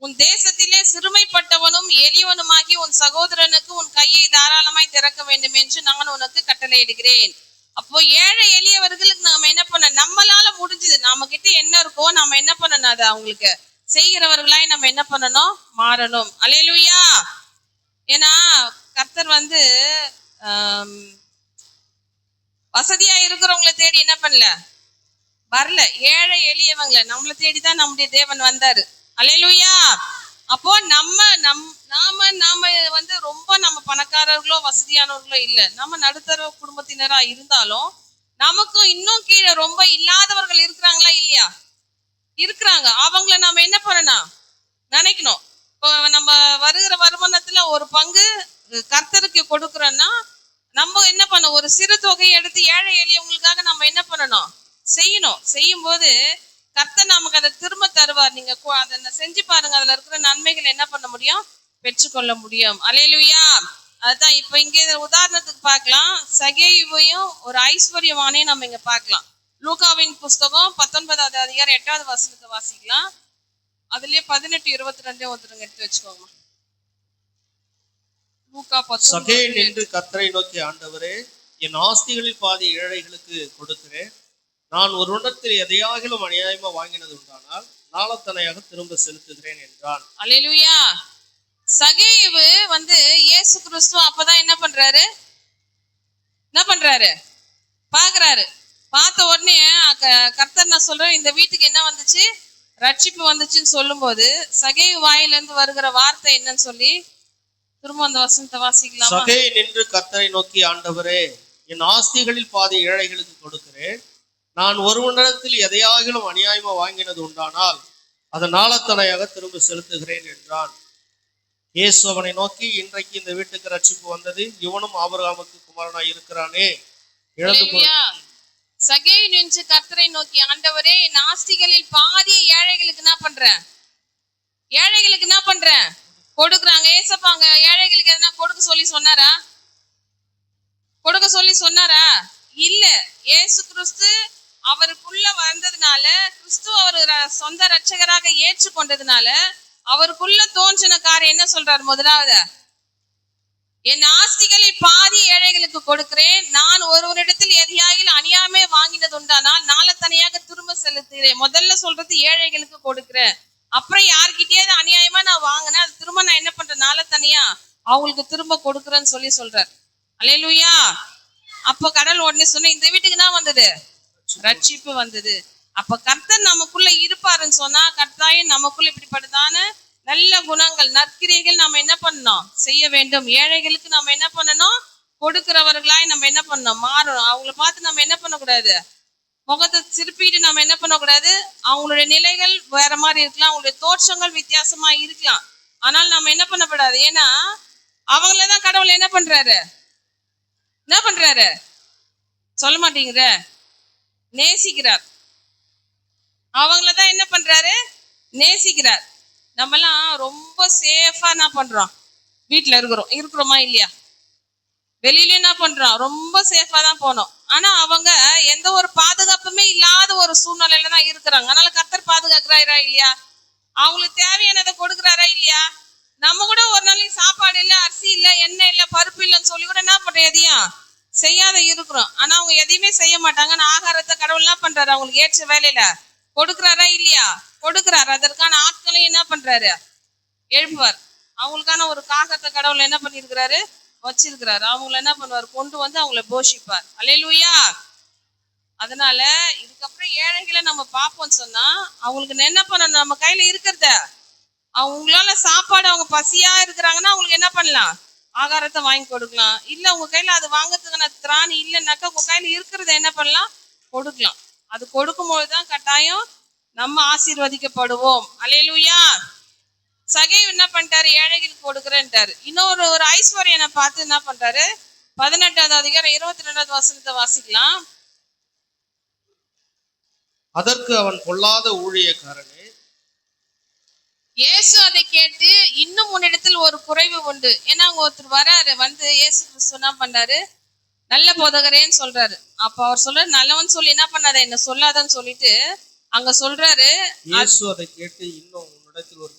உன் தேசத்திலே சிறுமைப்பட்டவனும் எளியவனுமாகி உன் சகோதரனுக்கு உன் கையை தாராளமாய் திறக்க வேண்டும் என்று நான் உனக்கு கட்டளையிடுகிறேன். அப்போ ஏழை எளியவர்களுக்கு நாம என்ன பண்ண, நம்மளால முடிஞ்சது, நம்ம கிட்ட என்ன இருக்கோ நாம என்ன பண்ணணும், அது அவங்களுக்கு செய்கிறவர்களாய் நம்ம என்ன பண்ணணும், மாறணும். அல்லேலூயா. ஏன்னா கர்த்தர் வசதியா இருக்கிறவங்களை தேடி என்ன பண்ணல, வரல. ஏழை எளியவங்களை நம்மளை தேடிதான் நம்முடைய தேவன் வந்தாரு. அல்லேலூயா. அப்போ நாம ரொம்ப நம்ம பணக்காரர்களோ வசதியானவர்களோ இல்ல, நம்ம நடுத்தர குடும்பத்தினரா இருந்தாலும் நமக்கும் இன்னும் கீழே ரொம்ப இல்லாதவர்கள் இருக்கிறாங்களா இல்லையா? இருக்கிறாங்க. அவங்கள நாம என்ன பண்ணணும், நினைக்கணும். இப்போ நம்ம வருகிற வருமானத்துல ஒரு பங்கு கர்த்தருக்கு கொடுக்குறோம்னா நம்ம என்ன பண்ணணும், ஒரு சிறு தொகையை எடுத்து ஏழை எளியவங்களுக்காக நம்ம என்ன பண்ணணும், செய்யணும். செய்யும் போது கர்த்தர் நமக்கு அதை திரும்ப தருவார். நீங்க அதை செஞ்சு பாருங்க, அதுல இருக்கிற நன்மைகள் என்ன பண்ண முடியும், பெற்றுக்கொள்ள முடியும். அல்லேலூயா. அதுதான் இப்ப இங்கே உதாரணத்துக்கு பார்க்கலாம், சகேயுவையும் ஒரு ஐஸ்வர்யவானையும் நம்ம இங்க பார்க்கலாம். லூகாவின் புஸ்தகம் 19வது அதிகாரம் 8வது வசனத்தை வாசிக்கலாம். அதுலயே 18, 22 ஒருத்தருங்க எடுத்து வச்சுக்கோங்க. சகேயு நின்று கர்த்தரை நோக்கி, ஆண்டவரே, என் ஆஸ்திகளில் பாதி ஏழைகளுக்கு கொடுக்கிறேன். நான் ஒரு வருடத்தில் எதையாகிலும் அநியாயமா வாங்கினது உண்டானால் நாளத்தனையாக திரும்ப செலுத்துகிறேன் என்றான். அல்லேலூயா. சகேயு இயேசு கிறிஸ்து அப்பதான் என்ன பண்றாரு, பாக்குறாரு. பார்த்த உடனே கர்த்தர் நான் சொல்றேன், இந்த வீட்டுக்கு என்ன வந்துச்சு, ரட்சிப்பு வந்துச்சுன்னு சொல்லும் போது சகேயு வாயிலிருந்து வருகிற வார்த்தை என்னன்னு சொல்லி திரும்ப அந்த வசனத்தை வாசிக்கலாம். சகேயு நின்று கர்த்தரை நோக்கி, ஆண்டவரே, என் ஆஸ்திகளில் பாதி ஏழைகளுக்கு கொடுக்கிறேன். நான் ஒரு வருடத்தில் எதையாகிலும் அநியாயமா வாங்கினது உண்டானால் அதை நாளத்தனையாக திரும்ப செலுத்துகிறேன் என்றான். இயேசு அவனை நோக்கி, இன்றைக்கு இந்த வீட்டுக்கு ரட்சிப்பு வந்தது, இவனும் ஆபிரகாமுக்கு குமாரனாய் இருக்கிறானே. சகேயு நின்று கர்த்தரை நோக்கி, ஆண்டவரே, என் ஆஸ்திகளில் பாதியை ஏழைகளுக்கு என்ன பண்றேன், கொடுக்குறாங்க. ஏசப்பாங்க ஏழைகளுக்கு எதனா கொடுக்க சொல்லி சொன்னாரா? இல்ல. இயேசு கிறிஸ்து அவருக்குள்ள வந்ததுனால, கிறிஸ்து அவர் சொந்த ரட்சகராக ஏற்றுக்கொண்டதுனால அவருக்குள்ள தோன்றின காரியம் என்ன சொல்றாரு? முதலாவது, என் ஆஸ்திகளில் பாதி ஏழைகளுக்கு கொடுக்கிறேன். நான் ஒருவரிடத்தில் எதையாயில் அநியாயமே வாங்கினது உண்டானால் நாளத்தனையாக திரும்ப செலுத்துகிறேன். முதல்ல சொல்றது ஏழைகளுக்கு கொடுக்கிறேன். அப்புறம் யார்கிட்டயாவது அநியாயமா நான் வாங்கினேன், அது திரும்ப நான் என்ன பண்றேன், நாளத்தனையா அவங்களுக்கு திரும்ப கொடுக்குறேன்னு சொல்றார். அல்லேலூயா. அப்ப கடல் உடனே சொன்ன, இந்த வீட்டுக்கு என்ன வந்தது, ரட்சிப்பு வந்தது. அப்ப கர்த்தர் நமக்குள்ள இருப்பாருன்னு சொன்னா, கர்த்தாயும் நமக்குள்ள இப்படிப்பட்டதான நல்ல குணங்கள், நற்கிரியைகள் நம்ம என்ன பண்ணணும், செய்ய வேண்டும். ஏழைகளுக்கு நம்ம என்ன பண்ணணும், கொடுக்கிறவர்களாய் நம்ம என்ன பண்ணணும், மாறணும். அவங்கள பார்த்து நம்ம என்ன பண்ணக்கூடாது, முகத்தை திருப்பிட்டு நம்ம என்ன பண்ணக்கூடாது. அவங்களுடைய நிலைகள் வேற மாதிரி இருக்கலாம், அவங்களுடைய தோற்றங்கள் வித்தியாசமா இருக்கலாம், ஆனால் நம்ம என்ன பண்ணக்கூடாது. ஏன்னா அவங்களதான் கடவுள் என்ன பண்றாரு சொல்ல மாட்டேங்கிற, நேசிக்கிறார். அவங்களதான் என்ன பண்றாரு, நேசிக்கிறார். நம்மலாம் ரொம்ப சேஃபா என்ன பண்றோம், வீட்டுல இருக்கிறோமா இல்லையா? வெளியில என்ன பண்றோம், ரொம்ப சேஃபா தான் போனோம். ஆனா அவங்க எந்த ஒரு பாதுகாப்புமே இல்லாத ஒரு சூழ்நிலையில தான் இருக்கிறாங்க. அதனால கர்த்தர் பாதுகாக்கிறாரா இல்லையா? அவங்களுக்கு தேவையானதை கொடுக்குறாரா இல்லையா? நம்ம கூட ஒரு நாளைக்கு சாப்பாடு இல்ல, அரிசி இல்ல, எண்ணெய் இல்ல, பருப்பு இல்லைன்னு சொல்லி கூட என்ன பண்றோம், எதையும் செய்யாத இருக்கிறோம். ஆனா அவங்க எதையுமே செய்ய மாட்டாங்க. ஆகாரத்தை கடவுள் என்ன பண்றாரு, அவங்களுக்கு ஏற்ற வேலையில கொடுக்குறாரா இல்லையா? கொடுக்குறாரு. அதற்கான ஆட்களையும் என்ன பண்றாரு, எழுப்புவார். அவங்களுக்கான ஒரு காகத்தை கடவுள் என்ன பண்ணிருக்கிறாரு, வச்சிருக்கிறாரு. அவங்கள என்ன பண்ணுவார், கொண்டு அவங்கள போஷிப்பார். அல்லேலூயா. அதனால இதுக்கப்புறம் ஏழைகளை நம்ம பார்ப்போம்னு சொன்னா அவங்களுக்கு என்ன பண்ணணும், நம்ம கையில இருக்கிறத அவங்களால சாப்பாடு, அவங்க பசியா இருக்கிறாங்கன்னா அவங்களுக்கு என்ன பண்ணலாம், ஆகாரத்தை வாங்கி கொடுக்கலாம். இல்ல உங்க கையில அது வாங்கறதுக்கான திராணி இல்லைன்னாக்கா உங்க கையில இருக்கிறத என்ன பண்ணலாம், கொடுக்கலாம். அது கொடுக்கும்போதுதான் கட்டாயம் நம்ம ஆசீர்வதிக்கப்படுவோம். அல்லேலூயா. சகேயு என்ன பண்ணிட்டாரு, ஏழைகளுக்கு கொடுக்குறேன்ட்டாரு. ஒரு ஐஸ்வர்யனை பார்த்து என்ன பண்றாரு, 18வது அதிகாரம் 22வது வசனத்தை வாசிக்கலாம். அதற்கு அவன், பொல்லாத ஊழியக்காரனே, இயேசு அதை கேட்டு, இன்னும் உன்னிடத்தில் ஒரு குறைவு உண்டு. ஏன்னா அங்க ஒருத்தர் வராரு, வந்து இயேசு கிறிஸ்து என்ன பண்றாரு, நல்ல போதகரேன்னு சொல்றாரு. அப்ப அவர் சொல்றாரு, நல்லவன் சொல்லி என்ன பண்ணாத, என்ன சொல்லாதன்னு சொல்லிட்டு அங்க சொல்றாரு. இயேசு அதை கேட்டு, இன்னும் உன்னிடத்தில் ஒரு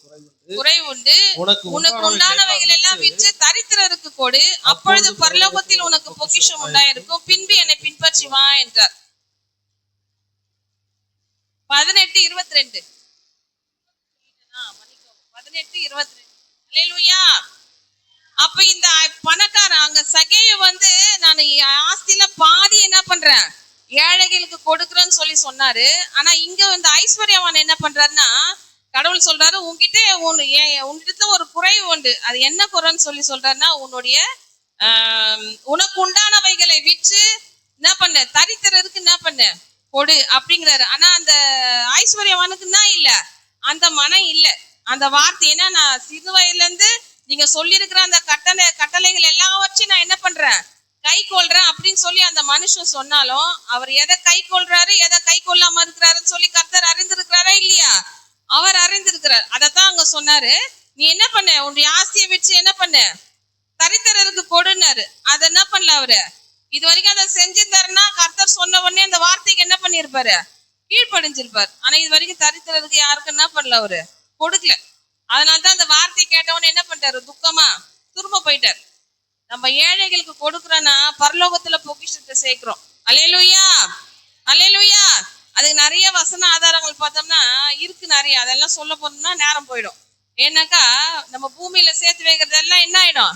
குறைவு உண்டு, உனக்கு உண்டானவைகள் எல்லாம் விற்று தரித்திரருக்கு கொடு, அப்பொழுது பரலோகத்தில் உனக்கு பொக்கிஷம் உண்டாயிருக்கும், பின்பு என்னை பின்பற்றி வா என்றார். 18:22. 18:22. அல்லேலூயா. அப்ப இந்த பணக்காரன் அங்க சகேயு வந்து, நான் ஆஸ்தியில பாதி என்ன பண்றேன், ஏழைகளுக்கு கொடுக்குறேன்னு சொல்லி சொன்னாரு. ஆனா இங்க வந்து ஐஸ்வர்யவான் என்ன பண்றாருன்னா, கடவுள் சொல்றாரு, உன்கிட்ட ஒரு குறைவு உண்டு. அது என்ன குறைன்னு சொல்லி சொல்றாருன்னா, உனக்கு உண்டானவைகளை விற்று என்ன பண்ண, தரித்திரருக்கு என்ன பண்ண, கொடு அப்படிங்கிறாரு. ஆனா அந்த ஐஸ்வர்யவானுக்கு தான் இல்ல, அந்த மனம் இல்ல. அந்த வார்த்தை என்ன, நான் சிறு வயதுல இருந்து நீங்க சொல்லியிருக்கிற அந்த கட்டளைகள் எல்லாவற்றையும் நான் என்ன பண்றேன், கை கொள்றேன் அப்படின்னு சொல்லி அந்த மனுஷன் சொன்னாலும், அவர் எதை கை கொள்றாரு எதை கை கொள்ளாம இருக்கிறாருன்னு சொல்லி கர்த்தர் அறிந்திருக்கிறாரா இல்லையா, அவர் அறிந்திருக்கிறார். அதைத்தான் அங்க சொன்னாரு, நீ என்ன பண்ண, உன்னுடைய ஆசையை வச்சு என்ன பண்ண, தரித்திரருக்கு கொடுனாரு. அதை என்ன பண்ணல அவரு, இது வரைக்கும் அதை செஞ்சிருந்தாருன்னா கர்த்தர் சொன்ன உடனே அந்த வார்த்தைக்கு என்ன பண்ணிருப்பாரு, கீழ்ப்படிஞ்சிருப்பார். ஆனா இது வரைக்கும் தரித்திரருக்கு யாருக்கு என்ன பண்ணல, அவரு கொடுக்கல. அதனாலதான் அந்த வார்த்தை கேட்டவொன்னு என்ன பண்ணிட்டாரு, துக்கமா திரும்ப போயிட்டார். நம்ம ஏழைகளுக்கு கொடுக்குறோன்னா பரலோகத்துல பொக்கிஷத்தை சேர்க்கிறோம். அல்லேலூயா, அல்லேலூயா. அதுக்கு நிறைய வசன ஆதாரங்கள் பார்த்தோம்னா இருக்கு நிறைய. அதெல்லாம் சொல்ல போனோம்னா நேரம் போயிடும். ஏன்னாக்கா நம்ம பூமியில சேர்த்து வைக்கிறது எல்லாம் என்ன ஆயிடும்,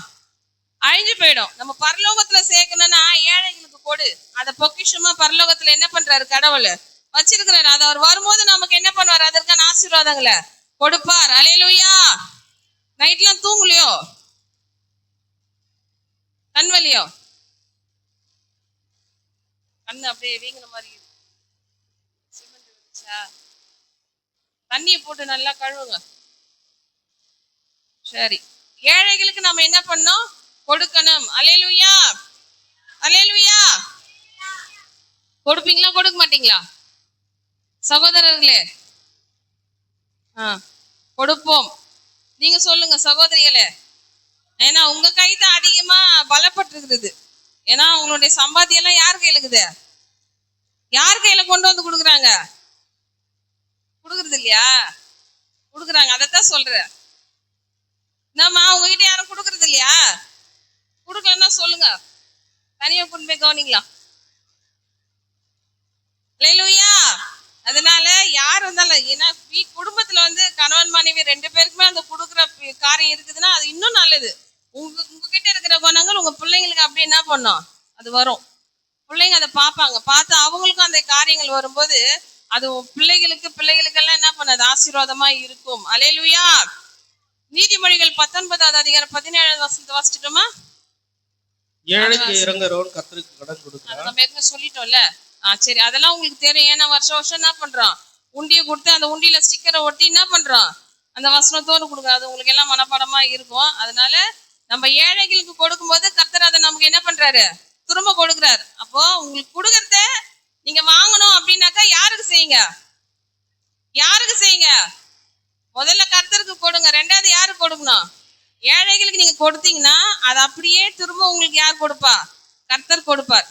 அழிஞ்சு போயிடும். நம்ம பரலோகத்துல சேர்க்கணும்னா ஏழைகளுக்கு கொடு. அதை பொக்கிஷமா பரலோகத்துல என்ன பண்றாரு, கடவுள் வச்சிருக்கிறாரு. அது அவர் வரும்போது நமக்கு என்ன பண்ணுவார், அதற்கான ஆசீர்வாதங்களை கொடுப்பார். அல்லேலூயா. நைட்லாம் தூங்கலையோ, கண்வலியோ, கண்ணு அப்படியே வீங்கின மாதிரி சிமெண்ட் வந்துச்சா, தண்ணியை போட்டு நல்லா கழுவுங்க. சரி, ஏழைகளுக்கு நம்ம என்ன பண்ணோம், கொடுக்கணும். அல்லேலூயா, அல்லேலூயா. கொடுப்பீங்களா கொடுக்க மாட்டீங்களா சகோதரர்களே? கொடுப்போம். நீங்க சொல்லுங்க சகோதரிகளே. ஏன்னா உங்க கை தான் அதிகமா பலப்பட்டிருக்கிறது. ஏன்னா உங்களுடைய சம்பாத்தியம் எல்லாம் யார் கையில இருக்குது, யார் கையில கொண்டு வந்து கொடுக்குறாங்க, கொடுக்கறது இல்லையா, கொடுக்குறாங்க. அதைத்தான் சொல்றேன். நம்ம உங்ககிட்ட யாரும் கொடுக்கறது இல்லையா, கொடுக்கலன்னா சொல்லுங்க, தனியா கொண்டு போய் கவனிக்கலாம். அல்லேலூயா. அதனால யார் வந்தாலும், ஏன்னா குடும்பத்துல வந்து கணவன் மனைவி 2 பேருக்குமே அந்த கொடுக்குற காரியம் இருக்குதுன்னா அது இன்னும் நல்லது. உங்ககிட்ட இருக்கிற குணங்கள் உங்க பிள்ளைங்களுக்கு அப்படி என்ன பண்ணும், அது வரும். பிள்ளைங்க அதை பார்ப்பாங்க, பார்த்து அவங்களுக்கும் அந்த காரியங்கள் வரும்போது அது பிள்ளைகளுக்கெல்லாம் என்ன பண்ணது, ஆசீர்வாதமா இருக்கும். அல்லேலூயா. நீதிமொழிகள் 19வது அதிகாரம் 17வது வசனத்தை வாசிச்சிட்டோமா? ஏழைக்கு இறங்குறவன் கர்த்தருக்கு கடன் கொடுக்கிறான். நம்ம ஏற்கனவே சொல்லிட்டோம்ல. சரி, அதெல்லாம் உங்களுக்கு தெரியும். ஏன்னா வருஷம் என்ன பண்றோம், உண்டியை கொடுத்து அந்த உண்டியில ஸ்டிக்கரை ஒட்டி என்ன பண்றோம், அந்த வசனத்தோடு கொடுக்குறோம். அது உங்களுக்கு எல்லாம் மனப்பாடமா இருக்கும். அதனால நம்ம ஏழைகளுக்கு கொடுக்கும்போது கர்த்தர் அதை நமக்கு என்ன பண்றாரு, திரும்ப கொடுக்குறாரு. அப்போ உங்களுக்கு கொடுக்கறத நீங்க வாங்கணும் அப்படின்னாக்கா யாருக்கு செய்யுங்க, யாருக்கு செய்யுங்க, முதல்ல கர்த்தருக்கு கொடுங்க. 2வது யாருக்கு கொடுக்கணும், ஏழைகளுக்கு நீங்க கொடுத்தீங்கன்னா அது அப்படியே திரும்ப உங்களுக்கு யார் கொடுப்பா, கர்த்தர் கொடுப்பார்.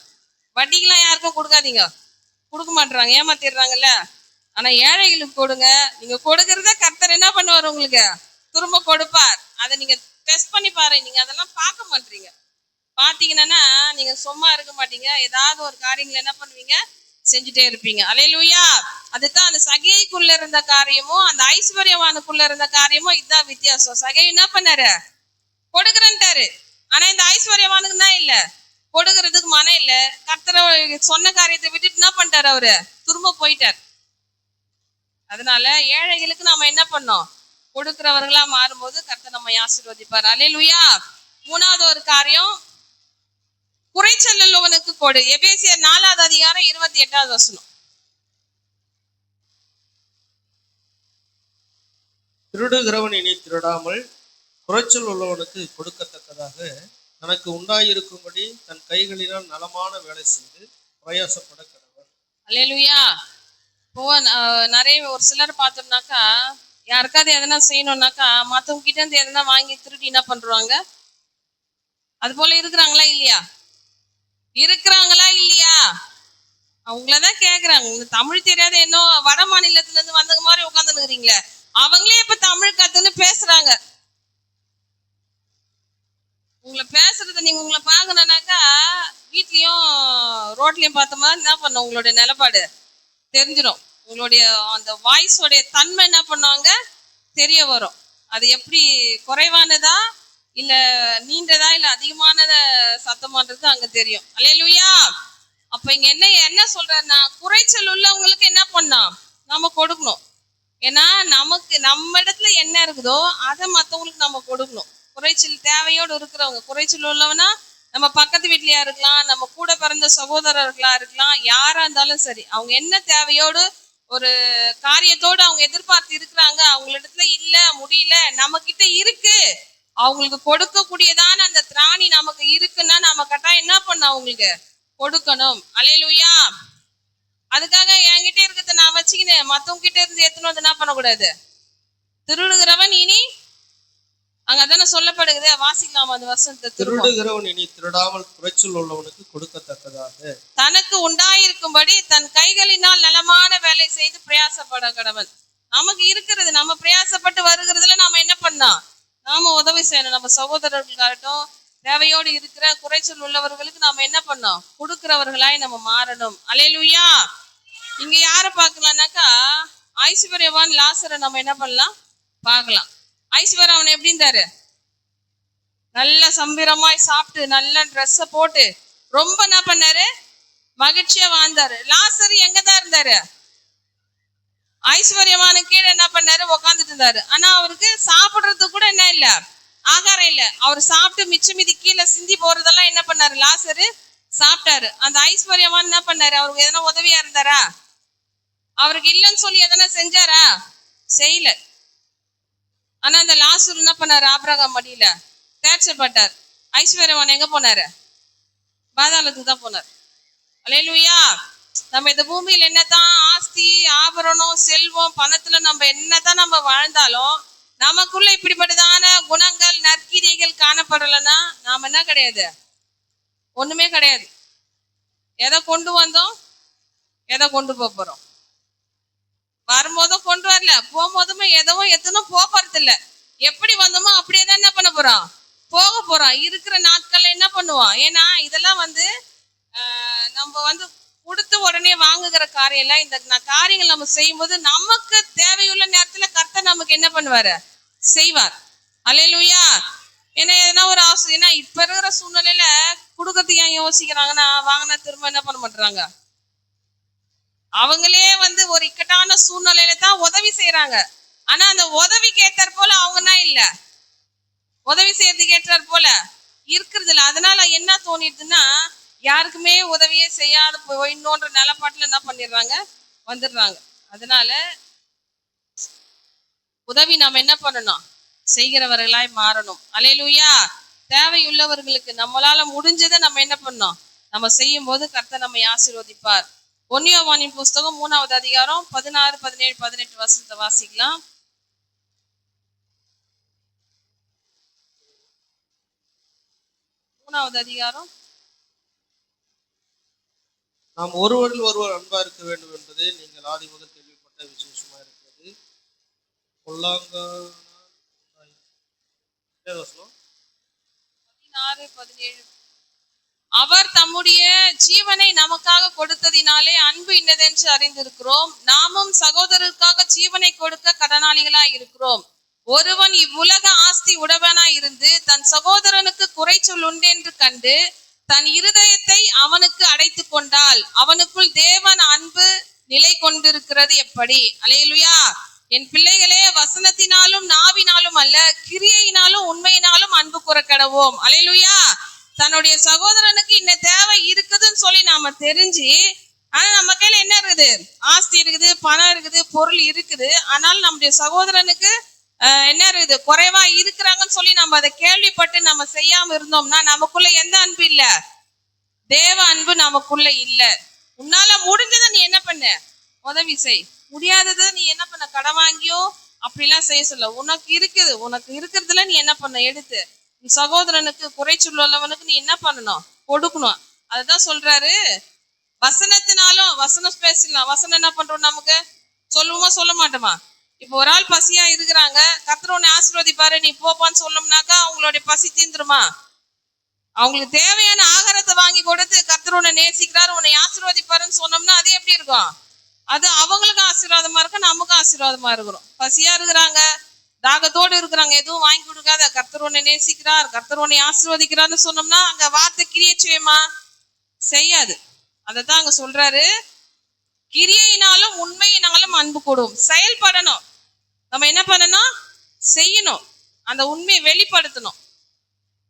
வட்டிக்கெல்லாம் யாருக்கும் கொடுக்காதீங்க, கொடுக்க மாட்டுறாங்க, ஏமாத்திடுறாங்கல்ல. ஆனா ஏழைகளுக்கு கொடுங்க. நீங்க கொடுக்கறத கர்த்தர் என்ன பண்ணுவார், உங்களுக்கு திரும்ப கொடுப்பார். அதை நீங்க டெஸ்ட் பண்ணி பாருங்க. நீங்க அதெல்லாம் பார்க்க மாட்டீங்க. பாத்தீங்கன்னா நீங்க சும்மா இருக்க மாட்டீங்க, ஏதாவது ஒரு காரியங்கள் என்ன பண்ணுவீங்க, செஞ்சுட்டே இருப்பீங்க. அல்லேலூயா. அதுதான் அந்த சகேயுக்குள்ள இருந்த காரியமும் அந்த ஐஸ்வர்யவானுக்குள்ள இருந்த காரியமும் இதுதான் வித்தியாசம். சகே என்ன பண்ணாரு, கொடுக்குறேன்ட்டாரு. ஆனா இந்த ஐஸ்வர்யவானுக்கு தான் இல்ல, கொடுக்கறதுக்கு மனம் இல்ல. கர்த்தரை சொன்ன காரியத்தை விட்டுட்டு என்ன பண்ணிட்டாரு, அவரு திரும்ப போயிட்டார். அதனால ஏழைகளுக்கு நாம என்ன பண்ணோம், கொடுக்கிறவர்களா மாறும்போது கர்த்தர் நம்மை ஆசீர்வதிப்பார். அல்லேலூயா. மூணாவது ஒரு காரியம், குறைச்சல் உள்ளவனுக்கு கொடு. எபேசியர் 4வது அதிகாரம் 28வது வசனம். திருடுகிறவன் இனி திருடாமல் குறைச்சல் உள்ளவனுக்கு கொடுக்கத்தக்கதாக தனக்கு உண்டாயிருக்கும்படி தன் கைகளினால் நலமான வேலை செய்து பிரயாசப்பட கடவன். அல்லேலூயா. இப்போ நிறைய ஒரு சிலர் பார்த்தோம்னாக்கா, யாருக்காவது எதனா செய்யணும்னாக்கா மற்றவங்க கிட்ட இருந்து எதனா வாங்கி திருடி என்ன பண்றாங்க? அது போல இருக்கிறாங்களா இல்லையா? இருக்கிறாங்களா இல்லையா? அவங்களதான் கேக்குறாங்க. தமிழ் தெரியாத இன்னும் வட மாநிலத்துல இருந்து வந்தவங்க மாதிரி உட்கார்ந்து இருக்கிறீங்களே, அவங்களே இப்ப தமிழ் கத்துன்னு பேசுறாங்க. உங்களை பேசுறத நீங்க உங்களை பாக்கணும்னாக்கா வீட்லயும் ரோட்லயும் பார்த்தோமா என்ன பண்ணும், உங்களுடைய நிலப்பாடு தெரிஞ்சிடும். உங்களுடைய அந்த வாய்ஸோடைய தன்மை என்ன பண்ணுவாங்க தெரிய வரும். அது எப்படி குறைவானதா இல்ல நீண்டதா இல்ல அதிகமானத சத்தமானது அங்க தெரியும். அல்லேலூயா. அப்ப இங்க என்ன சொல்றேன்னா, குறைச்சல் உள்ளவங்களுக்கு என்ன பண்ணலாம், நம்ம கொடுக்கணும். ஏன்னா நமக்கு நம்ம இடத்துல என்ன இருக்குதோ அதை மற்றவங்களுக்கு நம்ம கொடுக்கணும். குறைச்சல் தேவையோடு இருக்கிறவங்க, குறைச்சல் உள்ளவனா நம்ம பக்கத்து வீட்லயா இருக்கலாம், நம்ம கூட பிறந்த சகோதரர்களா இருக்கலாம், யாரா இருந்தாலும் சரி, அவங்க என்ன தேவையோடு ஒரு காரியத்தோடு அவங்க எதிர்பார்த்து இருக்கிறாங்க, அவங்களிடத்துல இல்ல முடியல, நம்ம கிட்ட இருக்கு, அவங்களுக்கு கொடுக்கக்கூடியதான அந்த திராணி நமக்கு இருக்குன்னா நம்ம கட்டாயம் என்ன பண்ண அவங்களுக்கு கொடுக்கணும். அல்லேலூயா. அதுக்காக என்கிட்ட இருக்கிறத நான் வச்சுக்கினேன் மத்தவங்க கிட்ட இருந்து எத்தனை வந்து என்ன பண்ணக்கூடாது. திருடுகிறவன் இனி அங்க அதான சொல்லப்படுகிறது. வாசிக்கலாம் அந்த வசனத்தை. திருடுகிறவன் இனி திருடாமல் குறைச்சல் உள்ளவனுக்கு கொடுக்கத்தக்கதாக தனக்கு உண்டாயிருக்கும்படி தன் கைகளினால் நலமான வேலை செய்து பிரயாசப்பட கடவன். நமக்கு இருக்கிறது, நம்ம பிரயாசப்பட்டு வருகிறதுல நாம என்ன பண்ணோம், நாம உதவி செய்யணும். நம்ம சகோதரர்களுக்காகட்டும் தேவையோடு இருக்கிற குறைச்சல் உள்ளவர்களுக்கு நாம என்ன பண்ணோம், கொடுக்கிறவர்களாய் நம்ம மாறணும். அல்லேலூயா. இங்க யார பார்க்கலாம்னாக்கா, ஐஸ்வர்யவான் லாசரை நம்ம என்ன பண்ணலாம் பார்க்கலாம். ஐஸ்வர்யா அவன் எப்படி இருந்தாரு, நல்ல சம்பிரமாய் சாப்பிட்டு நல்ல ட்ரெஸ்ஸ போட்டு ரொம்ப என்ன பண்ணாரு, மகிழ்ச்சியா வாழ்ந்தாரு. லாசர் எங்கதான் இருந்தாரு, ஐஸ்வர்யவானு கீழே என்ன பண்ணாரு, உக்காந்துட்டு இருந்தாரு. ஆனா அவருக்கு சாப்பிடுறதுக்கு கூட என்ன இல்ல, ஆகாரம் இல்ல. அவர் சாப்பிட்டு மிச்சம் மீதி கீழே சிந்தி போறதெல்லாம் என்ன பண்ணாரு, லாசரு சாப்பிட்டாரு. அந்த ஐஸ்வர்யவான் என்ன பண்ணாரு, அவருக்கு எதனா உதவியா இருந்தாரா, அவருக்கு இல்லைன்னு சொல்லி எதனா செஞ்சாரா, செய்யல. ஆனா அந்த லாசர் என்ன பண்ணாரு, ஆபிரகாம் மடியில தேர்ச்சப்பட்டார். ஐஸ்வர்யவான் எங்க போனாரு, பாதாளத்துக்கு தான் போனார். அல்லேலூயா. நம்ம இந்த பூமியில் என்னதான் ஆஸ்தி ஆபரணம் செல்வம் பணத்துல நம்ம என்னதான் நம்ம வாழ்ந்தாலும் நமக்குள்ள இப்படிப்பட்டதான குணங்கள் நற்கிரிகள் காணப்படலைன்னா நாம என்ன கிடையாது, ஒண்ணுமே கிடையாது. எதை கொண்டு வந்தோம், எதை கொண்டு போறோம், வரும்போதும் கொண்டு வரல, போகும்போதுமே எதுவும் எத்தனும் போறது இல்ல. எப்படி வந்தோமோ அப்படியே தான் என்ன பண்ண போறோம், போக போறோம். இருக்கிற நாட்கள்ல என்ன பண்ணுவோம், ஏன்னா இதெல்லாம் நம்ம கொடுத்து உடனே வாங்குகிற காரியம் இல்ல. இந்த காரியங்கள் நம்ம செய்யும்போது நமக்கு தேவையுள்ள நேரத்துல கர்த்தர் நமக்கு என்ன பண்ணுவாரு, செய்வார். அல்லேலூயா. ஏன்னா எதனா ஒரு அவசரம், ஏன்னா இப்ப இருக்கிற சூழ்நிலையில கொடுக்கறதுக்கு ஏன் யோசிக்கிறாங்கன்னா, வாங்கினா திரும்ப என்ன பண்ண மாட்டாங்க, அவங்களே ஒரு இக்கட்டான சூழ்நிலையில தான் உதவி செய்யறாங்க. ஆனா அந்த உதவிக்கு ஏற்றார் போல அவங்கன்னா இல்ல, உதவி செய்யறதுக்கு ஏற்றார் போல இருக்கிறது இல்ல. அதனால என்ன தோணிடுதுன்னா, யாருக்குமே உதவியே செய்யாத போயிடணுன்ற நிலப்பாட்டுல என்ன பண்ணிடுறாங்க, வந்துடுறாங்க. அதனால உதவி நாம என்ன பண்ணணும், செய்கிறவர்களாய் மாறணும். அல்லேலூயா. தேவையுள்ளவர்களுக்கு நம்மளால முடிஞ்சதை நம்ம என்ன பண்ணோம், நம்ம செய்யும் போது கர்த்தர் நம்மை ஆசீர்வதிப்பார். 1 யோவானின் புஸ்தகம் 3வது அதிகாரம் 16, 17, 18 வசனத்தை வாசிக்கலாம். 3வது அதிகாரம். நாம் ஒருவரில் ஒருவர் அன்பா இருக்க வேண்டும் என்பது நீங்கள் ஆதி முதல் கேள்விப்பட்ட விசேஷமா இருக்கிறது. 16-17. அவர் தம்முடைய ஜீவனை நமக்காக கொடுத்ததினாலே அன்பு இன்னதென்று அறிந்திருக்கிறோம். நாமும் சகோதரருக்காக ஜீவனை கொடுக்க கடனாளிகளாய் இருக்கிறோம். ஒருவன் இவ்வுலக ஆஸ்தி உடையவனாய் இருந்து தன் சகோதரனுக்கு குறைச்சொல் உண்டு என்று கண்டு தன் இருதயத்தை அவனுக்கு அடைத்து கொண்டால் அவனுக்குள் தேவன் அன்பு நிலை கொண்டிருக்கிறது எப்படி? அல்லேலூயா. என் பிள்ளைகளே, வசனத்தினாலும் நாவினாலும் அல்ல, கிரியையினாலும் உண்மையினாலும் அன்பு கூறக்கடவோம். அல்லேலூயா. தன்னுடைய சகோதரனுக்கு இந்த தேவை இருக்குதுன்னு சொல்லி நாம தெரிஞ்சு, ஆனா நம்ம கையில என்ன இருக்குது? ஆஸ்தி இருக்குது, பணம் இருக்குது, பொருள் இருக்குது. ஆனால் நம்முடைய சகோதரனுக்கு என்ன இருக்குது? குறைவா இருக்கிறாங்கன்னு சொல்லி நம்ம அதை கேள்விப்பட்டு நம்ம செய்யாம இருந்தோம்னா நமக்குள்ள எந்த அன்பு இல்ல? தேவ அன்பு நமக்குள்ள இல்ல. உன்னால முடிஞ்சதை நீ என்ன பண்ண? உதவி செய். முடியாதது நீ என்ன பண்ண? கடன் வாங்கியோ அப்படிலாம் செய்ய சொல்ல. உனக்கு இருக்குது, உனக்கு இருக்கிறதுல நீ என்ன பண்ண? எடுத்து நீ சகோதரனுக்கு, குறைச்சுள்ளவனுக்கு நீ என்ன பண்ணணும்? கொடுக்கணும். அதுதான் சொல்றாரு. வசனத்தினாலும், வசனம் பேசலாம். வசனம் என்ன பண்றோம்? நமக்கு சொல்லுவோமா சொல்ல மாட்டோமா? இப்போ ஒரு ஆள் பசியா இருக்கிறாங்க, கர்த்தர் உன்னை ஆசீர்வதிப்பாரு, நீ போப்பான்னு சொல்லணும்னாக்கா அவங்களுடைய பசி தீந்துருமா? அவங்களுக்கு தேவையான ஆகாரத்தை வாங்கி கொடுத்து கர்த்தர் உன்னை நேசிக்கிறாரு, உன்னை ஆசீர்வதிப்பாருன்னு சொன்னோம்னா அது எப்படி இருக்கும்? அது அவங்களுக்கும் ஆசீர்வாதமா இருக்கும், நமக்கும் ஆசீர்வாதமா இருக்கிறோம். பசியா இருக்கிறாங்க, தாகத்தோடு இருக்கிறாங்க, எதுவும் வாங்கி கொடுக்காத, கர்த்தர் உன்னை நேசிக்கிறார், கர்த்தர் உன்னை ஆசீர்வதிக்கிறார்னு சொன்னோம்னா அங்க வார்த்தை கிரியை செய்யுமா? செய்யாது. அதத்தான் அங்க சொல்றாரு. கிரியையினாலும் உண்மையினாலும் அன்பு கூடும். செயல்படணும். நம்ம என்ன பண்ணணும்? செய்யணும். அந்த உண்மையை வெளிப்படுத்தணும்.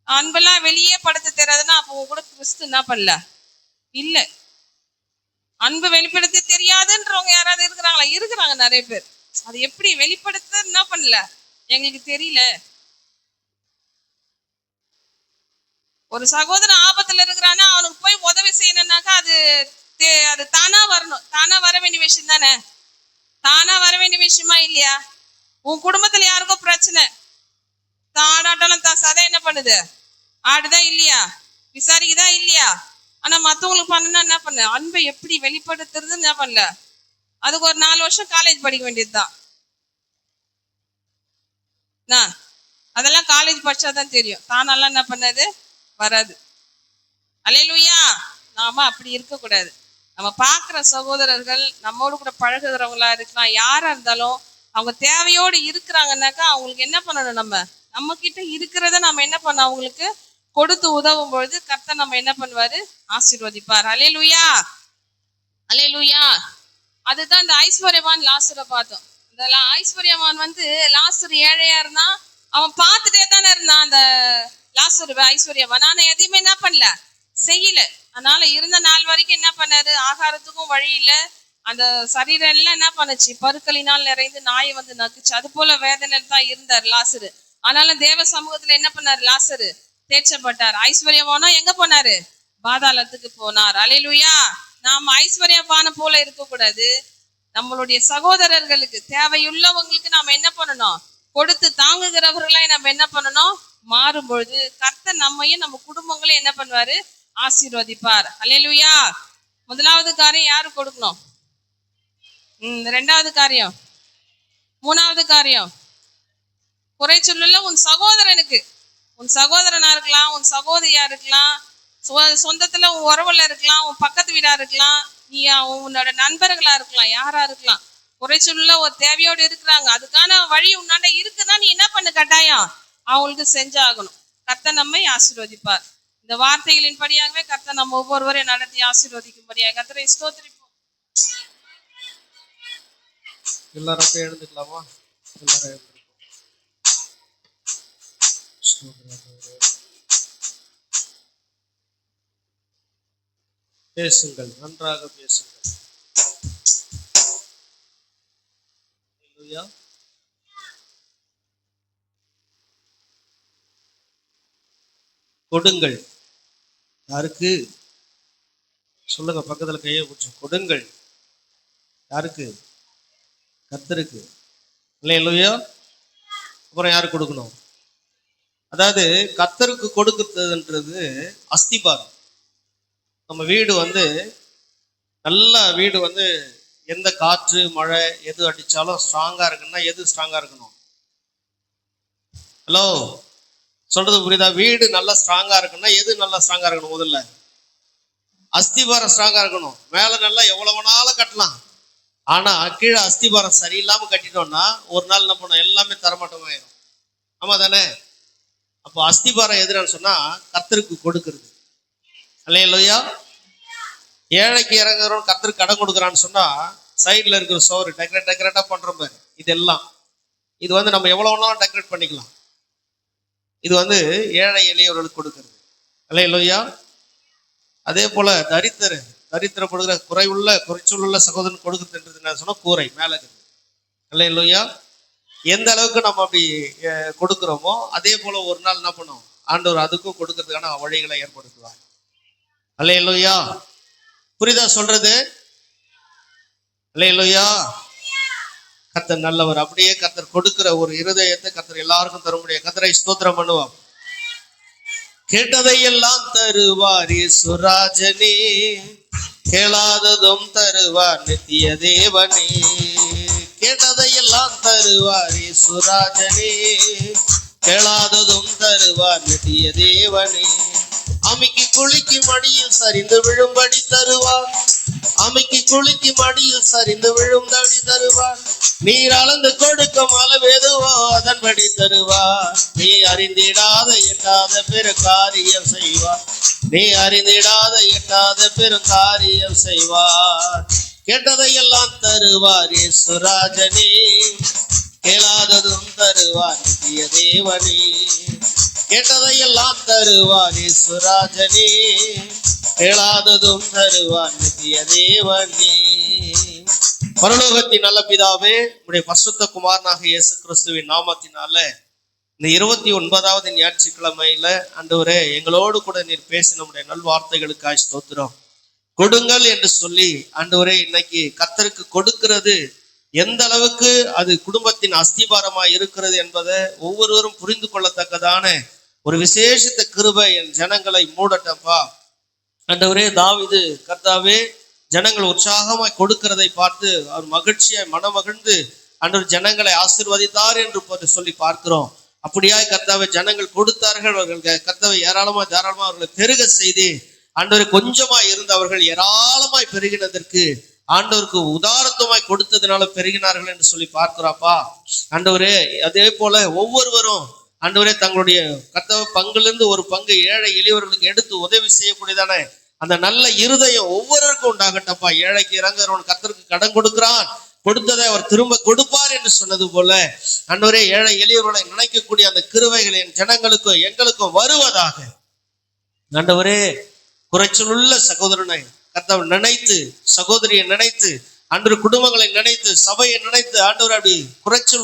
அன்பெல்லாம் வெளியே படுத்த தெரியாதுன்னா அப்போ கூட கிறிஸ்து என்ன பண்ணல? இல்ல. அன்பு வெளிப்படுத்த தெரியாதுன்றவங்க யாராவது இருக்கிறாங்களா? இருக்கிறாங்க நிறைய பேர். அது எப்படி வெளிப்படுத்த என்ன பண்ணல? எங்களுக்கு தெரியல. ஒரு சகோதரன் ஆபத்துல இருக்கிறான்னா அவனுக்கு போய் உதவி செய்யணும்னாக்கா அது தானா வரணும். தானா வர வேண்டிய விஷயம் தானே? தானா வர வேண்டிய விஷயமா இல்லையா? உன் குடும்பத்துல யாருக்கோ பிரச்சனை, ஆடாட்டாலும் தான் சதை என்ன பண்ணுது? ஆடுதான் இல்லையா? விசாரிக்குதா இல்லையா? ஆனா மத்தவங்களுக்கு பண்ணணும்னா என்ன பண்ண? அன்பை எப்படி வெளிப்படுத்துறது என்ன பண்ணல? அதுக்கு ஒரு 4 வருஷம் காலேஜ் படிக்க வேண்டியதுதான். அதெல்லாம் காலேஜ் படிச்சாதான் தெரியும். தானெல்லாம் என்ன பண்ணது? வராது. அல்லேலூயா. நாம அப்படி இருக்கக்கூடாது. நம்ம பார்க்குற சகோதரர்கள், நம்மோடு கூட பழகுறவங்களா இருக்கலாம், யாரா இருந்தாலும் அவங்க தேவையோடு இருக்கிறாங்கன்னாக்கா அவங்களுக்கு என்ன பண்ணணும்? நம்ம கிட்ட இருக்கிறத நம்ம என்ன பண்ண? அவங்களுக்கு கொடுத்து உதவும் பொழுது கர்த்தர் நம்ம என்ன பண்ணுவாரு? ஆசீர்வதிப்பார். அல்லேலூயா. அல்லேலூயா. அதுதான் இந்த ஐஸ்வர்யவான் லாசரை பார்த்தோம். இந்த ஐஸ்வர்யவான் லாசர் ஏழையா இருந்தான், அவன் பார்த்துட்டே தானே இருந்தான் அந்த லாசர் ஐஸ்வர்யவான். ஆனா எதையுமே என்ன பண்ணல? செய்யல. அதனால இருந்த நாள் வரைக்கும் என்ன பண்ணாரு? ஆகாரத்துக்கும் வழி இல்லை. அந்த சரீரம் எல்லாம் என்ன பண்ணுச்சு? பருக்களினால் நிறைந்து நாயை நக்குச்சு. அது போல வேதனையில் தான் இருந்தார் லாசரு. ஆனாலும் தேவ சமூகத்துல என்ன பண்ணாரு? லாசரு தேற்றப்பட்டார். ஐஸ்வர்யவானோ எங்க போனாரு? பாதாளத்துக்கு போனார். அல்லேலூயா. நாம் ஐஸ்வர்யவான போல இருக்கக்கூடாது. நம்மளுடைய சகோதரர்களுக்கு, தேவையுள்ளவங்களுக்கு நாம என்ன பண்ணணும்? கொடுத்து தாங்குகிறவர்களாய் நம்ம என்ன பண்ணணும்? மாறும் பொழுது கர்த்தர் நம்மையும் நம்ம குடும்பங்களையும் என்ன பண்ணுவாரு? ஆசீர்வதிப்பார். அல்லேலூயா. முதலாவது காரியம் யாரு கொடுக்கணும்? 2வது காரியம், 3வது காரியம், குறைச்சொல்லுல உன் சகோதரனுக்கு, உன் சகோதரனா இருக்கலாம், உன் சகோதரியா இருக்கலாம், சொந்தத்துல உன் உறவுல இருக்கலாம், உன் பக்கத்து வீடா இருக்கலாம், நீ உன்னோட நண்பர்களா இருக்கலாம், யாரா இருக்கலாம். குறைச்சொல்லுல ஒரு தேவையோடு இருக்கிறாங்க, அதுக்கான வழி உன்னாண்ட இருக்குன்னா நீ என்ன பண்ணு? கட்டாயம் அவங்களுக்கு செஞ்சாகணும். கர்த்தர் நம்மை ஆசீர்வதிப்பார். இந்த வார்த்தைகளின் படியாகவே கர்த்தர் நம்ம ஒவ்வொருவரையும் நடத்தி ஆசீர்வதிக்கும்படியாக கர்த்தரை ஸ்தோத்திரிப்போம். எல்லாரும் போய் எழுந்துக்கலாமா? எல்லாரும் எழுந்திருப்போம். பேசுங்கள், நன்றாக பேசுங்கள். கொடுங்கள். யாருக்கு? சொல்லுங்க, பக்கத்துல கையை பிடிச்சு. கொடுங்கள். யாருக்கு? கர்த்தருக்கு. அல்லேலூயா. அப்புறம் யாருக்கு கொடுக்கணும்? அதாவது கர்த்தருக்கு கொடுக்குறதுன்றது அஸ்திபாரம். நம்ம வீடு நல்ல வீடு எந்த காற்று மழை எது அடிச்சாலும் ஸ்ட்ராங்கா இருக்குன்னா எது ஸ்ட்ராங்கா இருக்கணும்? ஹலோ, சொல்றது புரியுதா? வீடு நல்லா ஸ்ட்ராங்கா இருக்குன்னா எது நல்லா ஸ்ட்ராங்கா இருக்கணும்? முதல்ல அஸ்திபாரம் ஸ்ட்ராங்கா இருக்கணும். மேல நல்லா எவ்வளவு வேணாலும் கட்டலாம், ஆனா கீழே அஸ்திபாரம் சரியில்லாம கட்டிட்டோம்னா ஒரு நாள் என்ன பண்ணும்? எல்லாமே தரமட்டமாயிரும். ஆமா தானே? அப்போ அஸ்திபாரம் எதுன்னு சொன்னா கர்த்தருக்கு கொடுக்கறது. அல்லேலூயா. ஏழைக்கு இறங்குறோம், கர்த்தருக்கு கடன் கொடுக்குறான்னு சொன்னா சைட்ல இருக்கிற சோறு டெக்கரேட்டா பண்றோம் பாரு, இதெல்லாம் இது நம்ம எவ்வளவுனாலும் டெக்கரேட் பண்ணிக்கலாம். இது ஏழை எளியவர்களுக்கு கொடுக்கிறது. அல்லேலூயா. அதே போல தரித்திரப்படுகிற குறைச்சலுள்ள சகோதரன் கொடுக்குதுன்றது என்ன சொன்னா கூரை மேல இருக்குது. அல்லேலூயா. எந்த அளவுக்கு நம்ம அப்படி கொடுக்கிறோமோ அதே போல ஒரு நாள் என்ன பண்ணும், ஆண்டவர் அதுக்கும் கொடுக்கறதுக்கான வழிகளை ஏற்படுத்துவார். அல்லேலூயா. புரியுதா சொல்றது? அல்லேலூயா. கர்த்தர் நல்லவர். அப்படியே கர்த்தர் கொடுக்கிற ஒரு இருதயத்தை கர்த்தர் எல்லாருக்கும் தர முடியும். கர்த்தரை ஸ்தோத்திரம் பண்ணுவோம். கேட்டதையெல்லாம் தருவார் இயேசுராஜனே, கேளாததும் தருவார் நித்திய தேவனே. கேட்டதையெல்லாம் தருவார் இயேசுராஜனே, கேளாததும் தருவார் நித்திய தேவனே. அமிக்கி குளிக்கு மடியில் சரிந்து விழும்படி தருவார், அமிக்கி குளிக்கு மடியில் சரிந்து விழும்படி தருவார். நீர் அளந்து கொடுக்கும் அளவெதுவோ அதன்படி தருவார். நீ அறிந்திடாத எட்டாத பெரு காரியம் செய்வார், நீ அறிந்திடாத எட்டாத பெரு காரியம் செய்வார். கேட்டதையெல்லாம் தருவார் இயேசுராஜனே, கேளாததும் தருவார் நித்திய தேவனே. கேட்டதையெல்லாம் தருவார் இயேசுராஜனே, கேளாததும் தருவார் நித்திய தேவனே. பரலோகத்தின் நல்ல பிதாவே, உம்முடைய பரிசுத்த குமாரனாக இயேசு கிறிஸ்துவின் நாமத்தினால இந்த 29வது ஞாயிற்றுக்கிழமையில ஆண்டவரே எங்களோடு கூட நீர் பேசின நம்முடைய நல்வார்த்தைகளுக்காய் ஸ்தோத்திரம். கொடுங்கள் என்று சொல்லி ஆண்டவரே இன்னைக்கு கர்த்தருக்கு கொடுக்கிறது எந்த அளவுக்கு அது குடும்பத்தின் அஸ்திபாரமாய் இருக்கிறது என்பதை ஒவ்வொருவரும் புரிந்து கொள்ளத்தக்கதான ஒரு விசேஷித்த கிருபை என் ஜனங்களை மூடட்டப்பா. ஆண்டவரே தாவீது கர்த்தாவே ஜனங்கள் உற்சாகமாய் கொடுக்கிறதை பார்த்து அவர் மகிழ்ச்சியாய் மனமகிழ்ந்து ஆண்டவர் ஜனங்களை ஆசீர்வதித்தார் என்று சொல்லி பார்க்கிறோம். அப்படியாய் கர்த்தாவை ஜனங்கள் கொடுத்தார்கள். அவர்கள் கர்த்தாவை ஏராளமாய் தாராளமாக அவர்களை பெருக செய்து ஆண்டவரை கொஞ்சமாய் இருந்தவர்கள் ஏராளமாய் பெருகினதற்கு ஆண்டவருக்கு உதாரத்துவமாய் கொடுத்ததுனால பெருகினார்கள் என்று சொல்லி பார்க்கிறாப்பா. ஆண்டவரே அதே போல ஒவ்வொருவரும் ஆண்டவரே தங்களுடைய கர்த்தவ பங்குலேருந்து ஒரு பங்கு ஏழை எளியவர்களுக்கு எடுத்து உதவி செய்யக்கூடியதானே அந்த நல்ல இருதயம் ஒவ்வொருவருக்கும் உண்டாகட்டப்பா. ஏழைக்கு இறங்குறவன் கர்த்தருக்கு கடன் கொடுக்கிறான், கொடுத்ததை அவர் திரும்ப கொடுப்பார் என்று சொன்னது போல ஆண்டவரே ஏழை எளியவர்களை நினைக்கக்கூடிய அந்த கிருபைகள் என் ஜனங்களுக்கும் எங்களுக்கும் வருவதாக. ஆண்டவரே குறைச்சலுள்ள சகோதரனை கர்த்தர் நினைத்து, சகோதரியை நினைத்து, அன்று குடும்பங்களை நினைத்து, சபையை நினைத்து ஆண்டவர் அப்படி குறைச்சல்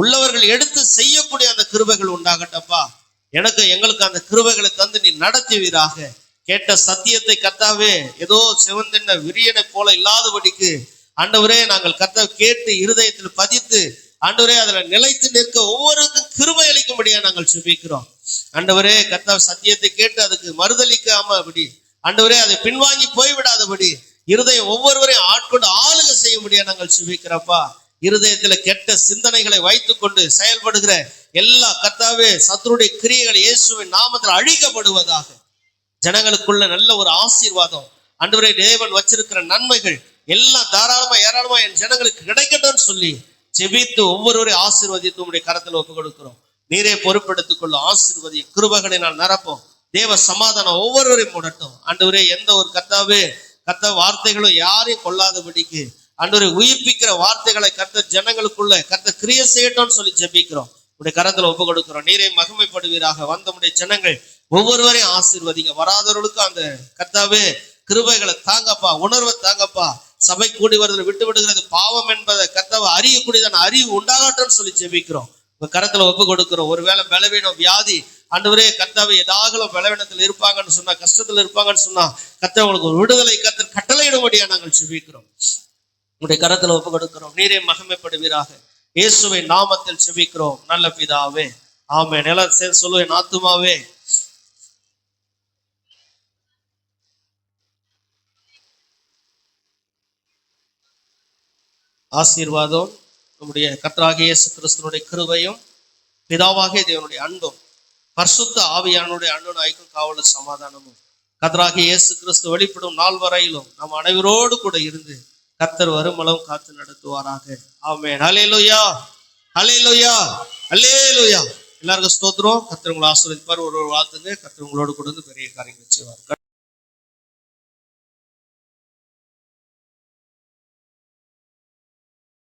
உள்ளவர்கள் எடுத்து செய்யக்கூடிய அந்த கிருபைகள் உண்டாகட்டப்பா. எனக்கு எங்களுக்கு அந்த கிருபைகளை தந்து நீ நடத்துவீராக. கேட்ட சத்தியத்தை கர்த்தாவே ஏதோ சிவந்தென்ன விரியனை போல இல்லாதபடிக்கு ஆண்டவரே நாங்கள் கர்த்தாவை கேட்டு இருதயத்தில் பதித்து ஆண்டவரே அதுல நிலைத்து நிற்க ஒவ்வொருக்கும் கிருபை அளிக்கும்படியா நாங்கள் சுபிக்கிறோம். ஆண்டவரே கர்த்தாவை சத்தியத்தை கேட்டு அதுக்கு மறுதளிக்காம அப்படி ஆண்டவரே அதை பின்வாங்கி போய்விடாதபடி இருதயம் ஒவ்வொருவரையும் ஆட்கொண்டு ஆளுக செய்யும்படியா நாங்கள் சுபிக்கிறப்பா. இருதயத்துல கெட்ட சிந்தனைகளை வைத்துக் கொண்டு செயல்படுகிற எல்லா கர்த்தாவே சத்துருடைய கிரியைகள் இயேசுவின் நாமத்தில் அழிக்கப்படுவதாக. ஜனங்களுக்குள்ள நல்ல ஒரு ஆசீர்வாதம் ஆண்டவரே தேவன் வச்சிருக்கிற நன்மைகள் எல்லாம் தாராளமா ஏராளமா என் ஜனங்களுக்கு கிடைக்கட்டும் சொல்லி ஜெபித்து ஒவ்வொருவரையும் ஆசீர்வதித்து உம்முடைய கரத்துல ஒப்பு கொடுக்கிறோம். நீரே பொறுப்பெடுத்துக் கொள்ளும். ஆசீர்வதி கிருபைகளை நான் நிரப்போம். தேவ சமாதானம் ஒவ்வொருவரையும் மூடட்டும். ஆண்டவரே எந்த ஒரு கர்த்த வார்த்தைகளும் யாரையும் கொள்ளாதபடிக்கு ஆண்டவரை உயிர்ப்பிக்கிற வார்த்தைகளை கர்த்தர் ஜனங்களுக்குள்ள கர்த்தர் கிரியை செய்யட்டும்னு சொல்லி ஜெபிக்கிறோம். உடைய கரத்துல ஒப்பு கொடுக்கிறோம். நீரே மகிமைப்படுவீராக. வந்தமுடைய ஜனங்கள் ஒவ்வொருவரையும் ஆசீர்வதிங்க. வராதவர்களுக்கு அந்த கர்த்தாவே கிருபைகளை தாங்கப்பா, உணர்வை தாங்கப்பா. சபை கூடி வருதல் விட்டு விடுகிறது பாவம் என்பதை கர்த்தாவை அறியக்கூடியதான அறிவு உண்டாகட்டும்னு சொல்லி ஜெபிக்கிறோம். உங்க கரத்துல ஒப்பு கொடுக்கிறோம். ஒருவேளை பலவீனம் வியாதி ஆண்டவரே கர்த்தாவை ஏதாகலும் பலவீனத்தில் இருப்பாங்கன்னு சொன்னா, கஷ்டத்துல இருப்பாங்கன்னு சொன்னா கர்த்தர் உங்களுக்கு ஒரு விடுதலை கர்த்தர் கட்டளையிடும்படியா நாங்கள் ஜெபிக்கிறோம். உங்களுடைய கரத்துல ஒப்பு கொடுக்கிறோம். நீரே மகிமைப்படுவீராக. இயேசுவின் நாமத்தில் ஜெபிக்கிறோம் நல்ல பிதாவே, ஆமென். எல்லாரும் சேர்ந்து சொல்லுவேன். ஆத்துமாவே ஆசீர்வாதம் நம்முடைய கர்த்தராகிய இயேசு கிறிஸ்துவினுடைய கிருபையும் பிதாவாகிய தேவனுடைய அன்பும் பரிசுத்த ஆவியானுடைய அன்பும் ஐக்கும் காவல சமாதானமும் கர்த்தராகிய இயேசு கிறிஸ்து வெளிப்படும் நாள் வரையிலும் நம் அனைவரோடு கூட இருந்து கர்த்தர் வருமளவும் காத்து நடத்துவாராக. ஆமென். ஹல்லேலூயா, ஹல்லேலூயா, ஹல்லேலூயா. எல்லாருக்கும் ஸ்தோத்திரம். கர்த்தர் உங்களை ஆசீர்வதிப்பார். ஒரு வாழ்த்துங்க. கர்த்தர் உங்களோடு கூட பெரிய காரியங்கள் செய்வார்.